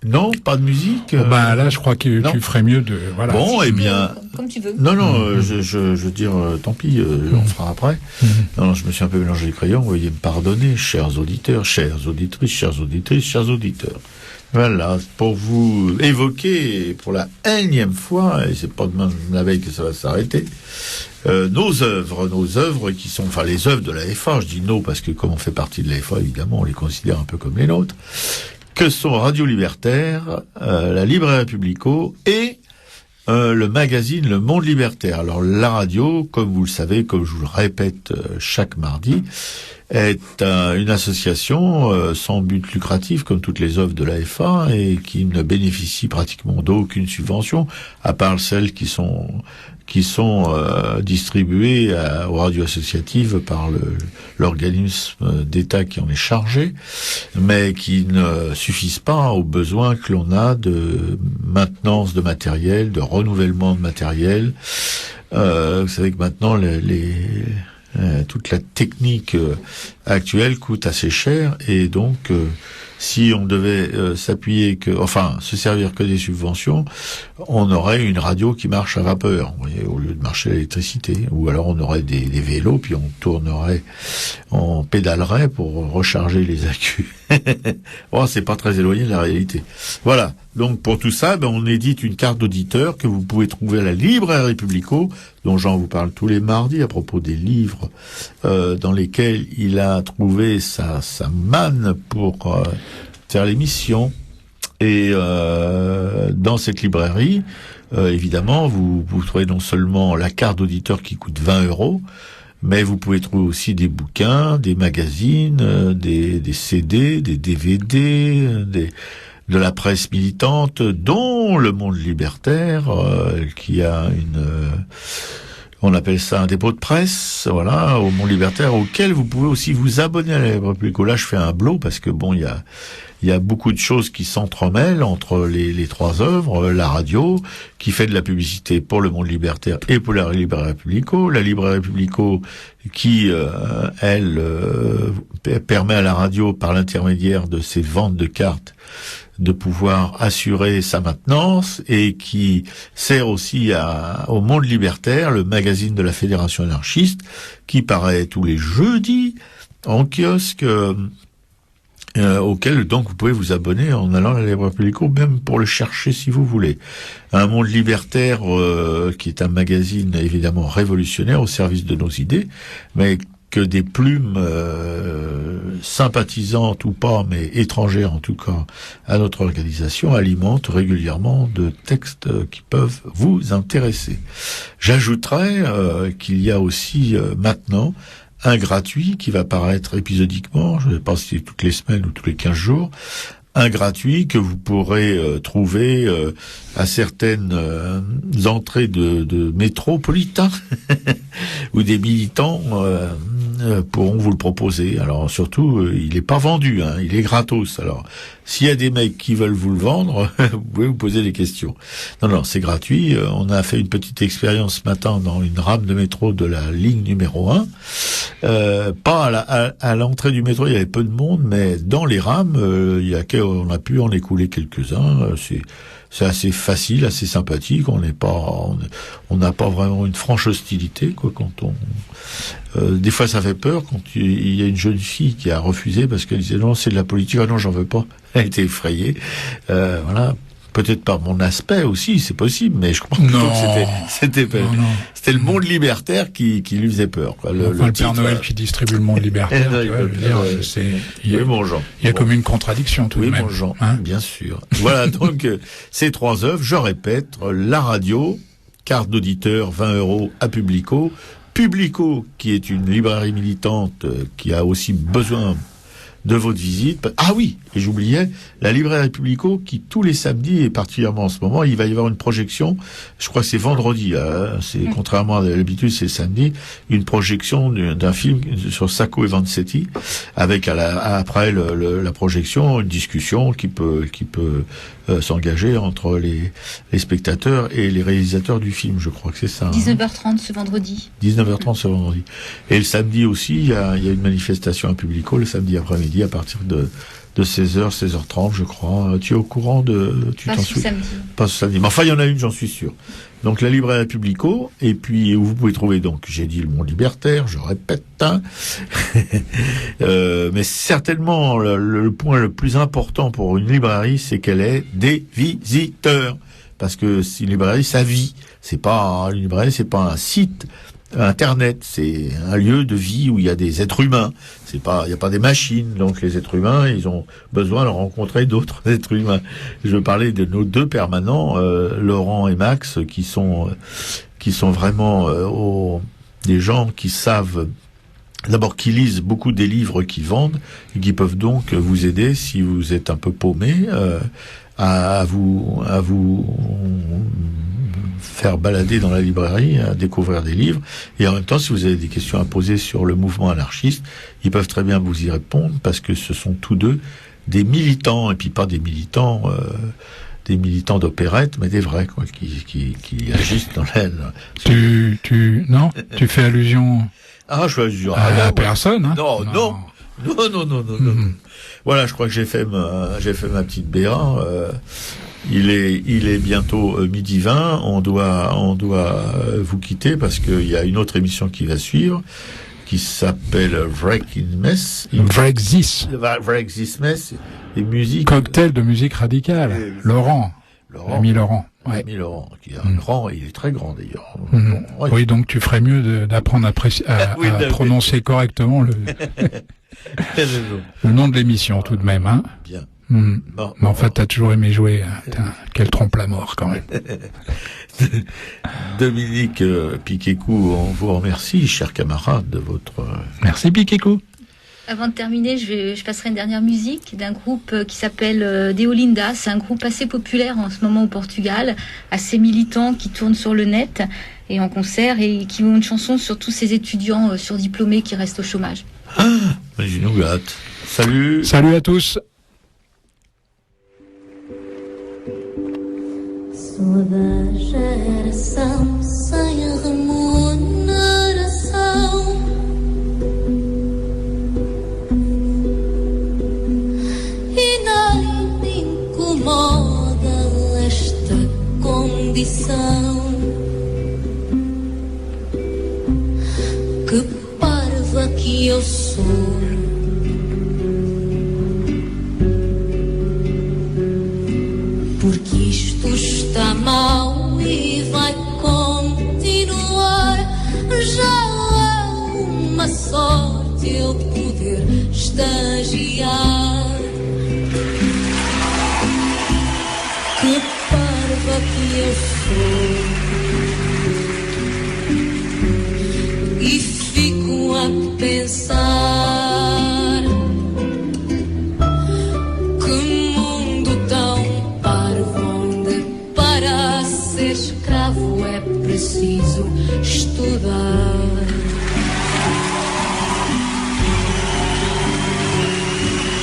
Non, pas de musique. Là, je crois que tu ferais mieux de. Voilà. Bon, eh bien. Comme tu veux. Non, je veux dire, tant pis, on fera après. Non, je me suis un peu mélangé les crayons. Veuillez me pardonner, chers auditeurs, chères auditrices, chers auditeurs. Voilà, pour vous évoquer pour la énième fois, et c'est pas demain la veille que ça va s'arrêter, nos œuvres qui sont, enfin les œuvres de la FA. Je dis nos parce que comme on fait partie de la FA, évidemment, on les considère un peu comme les nôtres. Que sont Radio Libertaire, la Librairie Publico et le magazine Le Monde Libertaire. Alors la radio, comme vous le savez, comme je vous le répète chaque mardi, est une association sans but lucratif comme toutes les œuvres de l'AFA et qui ne bénéficie pratiquement d'aucune subvention à part celles qui sont distribuées aux radios associatives par l'organisme d'État qui en est chargé, mais qui ne suffisent pas aux besoins que l'on a de maintenance de matériel, de renouvellement de matériel. Vous savez que maintenant toute la technique actuelle coûte assez cher et donc si on devait se servir que des subventions, on aurait une radio qui marche à vapeur, vous voyez, au lieu de marcher à l'électricité. Ou alors on aurait des vélos, puis on pédalerait pour recharger les accus. Bon, c'est pas très éloigné de la réalité. Voilà. Donc pour tout ça, on édite une carte d'auditeur que vous pouvez trouver à la Librairie Publico, dont Jean vous parle tous les mardis à propos des livres dans lesquels il a trouvé sa manne pour faire l'émission. Et dans cette librairie, évidemment, vous trouvez non seulement la carte d'auditeur qui coûte 20 €, mais vous pouvez trouver aussi des bouquins, des magazines, des CD, des DVD, de la presse militante, dont Le Monde Libertaire, qui a on appelle ça un dépôt de presse, voilà, au Monde Libertaire, auquel vous pouvez aussi vous abonner à la Librairie Publico. Là, je fais un blot parce que il y a beaucoup de choses qui s'entremêlent entre les trois œuvres. La radio, qui fait de la publicité pour Le Monde Libertaire et pour la Librairie Publico. La Librairie Publico, qui, permet à la radio, par l'intermédiaire de ses ventes de cartes, de pouvoir assurer sa maintenance et qui sert aussi au Monde Libertaire, le magazine de la Fédération anarchiste, qui paraît tous les jeudis en kiosque, auquel donc vous pouvez vous abonner en allant à la Librairie Publico, même pour le chercher si vous voulez. Un Monde Libertaire qui est un magazine évidemment révolutionnaire au service de nos idées, mais que des plumes sympathisantes ou pas, mais étrangères en tout cas, à notre organisation, alimentent régulièrement de textes qui peuvent vous intéresser. J'ajouterais qu'il y a aussi maintenant un gratuit qui va paraître épisodiquement, je ne sais pas si c'est toutes les semaines ou tous les 15 jours, un gratuit que vous pourrez trouver à certaines entrées de métropolitains où des militants pourront vous le proposer. Alors surtout, il est pas vendu, il est gratos. Alors s'il y a des mecs qui veulent vous le vendre, vous pouvez vous poser des questions. Non, c'est gratuit. On a fait une petite expérience ce matin dans une rame de métro de la ligne numéro 1. Pas à l'entrée du métro, il y avait peu de monde, mais dans les rames, on a pu en écouler quelques-uns. C'est assez facile, assez sympathique. On n'a pas vraiment une franche hostilité, quoi. Des fois, ça fait peur quand il y a une jeune fille qui a refusé parce qu'elle disait non, c'est de la politique. Ah non, j'en veux pas. Elle était effrayée. Voilà. Peut-être par mon aspect aussi, c'est possible, mais je crois que c'était le Monde Libertaire qui lui faisait peur, quoi. Le Père Noël qui distribue le Monde Libertaire. Il y a comme une contradiction tout de même. Oui, mon Jean, bien sûr. Voilà, donc ces trois œuvres, je répète, la radio, carte d'auditeur, 20 € à Publico. Publico, qui est une librairie militante qui a aussi besoin de votre visite. Ah oui, et j'oubliais, la Librairie Publico qui tous les samedis, et particulièrement en ce moment, il va y avoir une projection, je crois que c'est vendredi, contrairement à l'habitude, c'est samedi, une projection d'un film sur Sacco et Vanzetti, avec après la projection, une discussion qui peut s'engager entre les spectateurs et les réalisateurs du film, je crois que c'est ça. 19h30 ce vendredi. 19h30 ce vendredi. Et le samedi aussi, il y a une manifestation à Publico, le samedi après-midi, à partir de 16h, 16h30, je crois. Tu es au courant Pas ce samedi. Pas ce samedi. Mais enfin, il y en a une, j'en suis sûr. Donc, la Librairie Publico, et puis, où vous pouvez trouver, donc, j'ai dit le Monde Libertaire, je répète, mais certainement, le point le plus important pour une librairie, c'est qu'elle ait des visiteurs. Parce que une librairie, ça vit. Une librairie, c'est pas un site Internet, c'est un lieu de vie où il y a des êtres humains. Il n'y a pas des machines. Donc les êtres humains, ils ont besoin de rencontrer d'autres êtres humains. Je parlais de nos deux permanents, Laurent et Max, qui sont vraiment des gens qui savent D'abord, qui lisent beaucoup des livres qui vendent et qui peuvent donc vous aider si vous êtes un peu paumé à vous faire balader dans la librairie, à découvrir des livres. Et en même temps, si vous avez des questions à poser sur le mouvement anarchiste, ils peuvent très bien vous y répondre parce que ce sont tous deux des militants, et puis pas des militants d'opérette, mais des vrais, quoi, qui agissent dans l'aile. Tu fais allusion Ah, je vais à personne, hein? Non. Voilà, je crois que j'ai fait ma petite BA. Il est bientôt 12h20. On doit vous quitter parce qu'il y a une autre émission qui va suivre, qui s'appelle Vrexismess. Vrexismess et musique. Cocktail de musique radicale. Laurent. L'ami Laurent. Ouais. L'ami Laurent, qui est un grand, il est très grand d'ailleurs. Bon, ouais. Oui, donc tu ferais mieux d'apprendre à prononcer correctement le nom de l'émission tout de même, hein. Bien. Mais enfin, t'as toujours aimé jouer. Quel trompe-la-mort quand même. Dominique Piquécou, on vous remercie, cher camarade, de votre... Merci Piquécou. Avant de terminer, je passerai une dernière musique d'un groupe qui s'appelle Deolinda. C'est un groupe assez populaire en ce moment au Portugal, assez militant, qui tourne sur le net et en concert, et qui ont une chanson sur tous ces étudiants surdiplômés qui restent au chômage. Ah, mais je nous gâte. Salut. Salut à tous. Sou da geração sem remuneração, e nem me incomoda esta condição. Que parva que eu sou, porque isto está mal e vai continuar. Já é uma sorte eu poder estagiar. Que parva que eu sou, e fico a pensar que mundo tão parvo, onde para ser escravo é preciso estudar.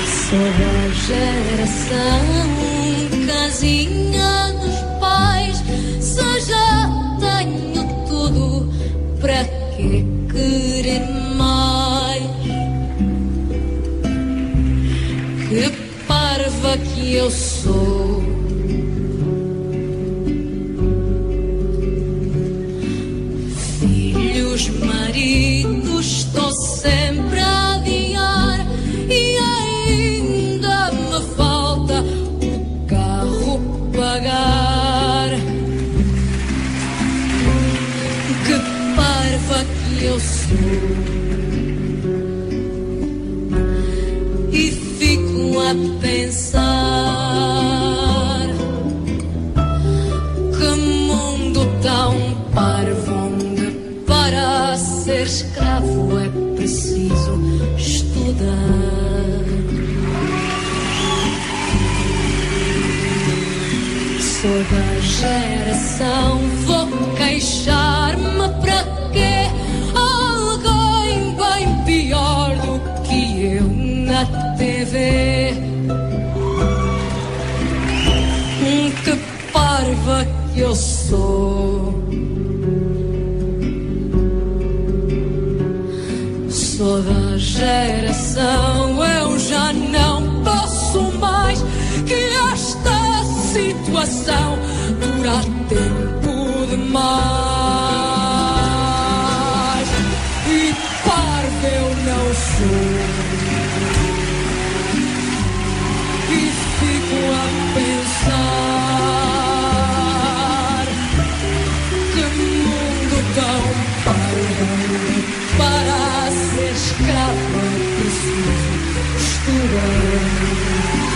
Sou da geração casinha dos pais, se já tenho tudo, para que querer mais? Que parva que eu sou, filhos, maridos, estou sempre a adiar, e ainda me falta o carro pagar. Que parva que eu sou, e fico a pensar que mundo tão parvo, onde para ser escravo é preciso estudar. Sou da geração, vou queixar-me para quê? Alguém bem pior do que eu na TV. Que parva que eu sou, sou da geração, eu já não posso mais que esta situação dura tempo demais. E parvo eu não sou, e fico a pensar que mundo tão parvo, para ser escravo é preciso estudar.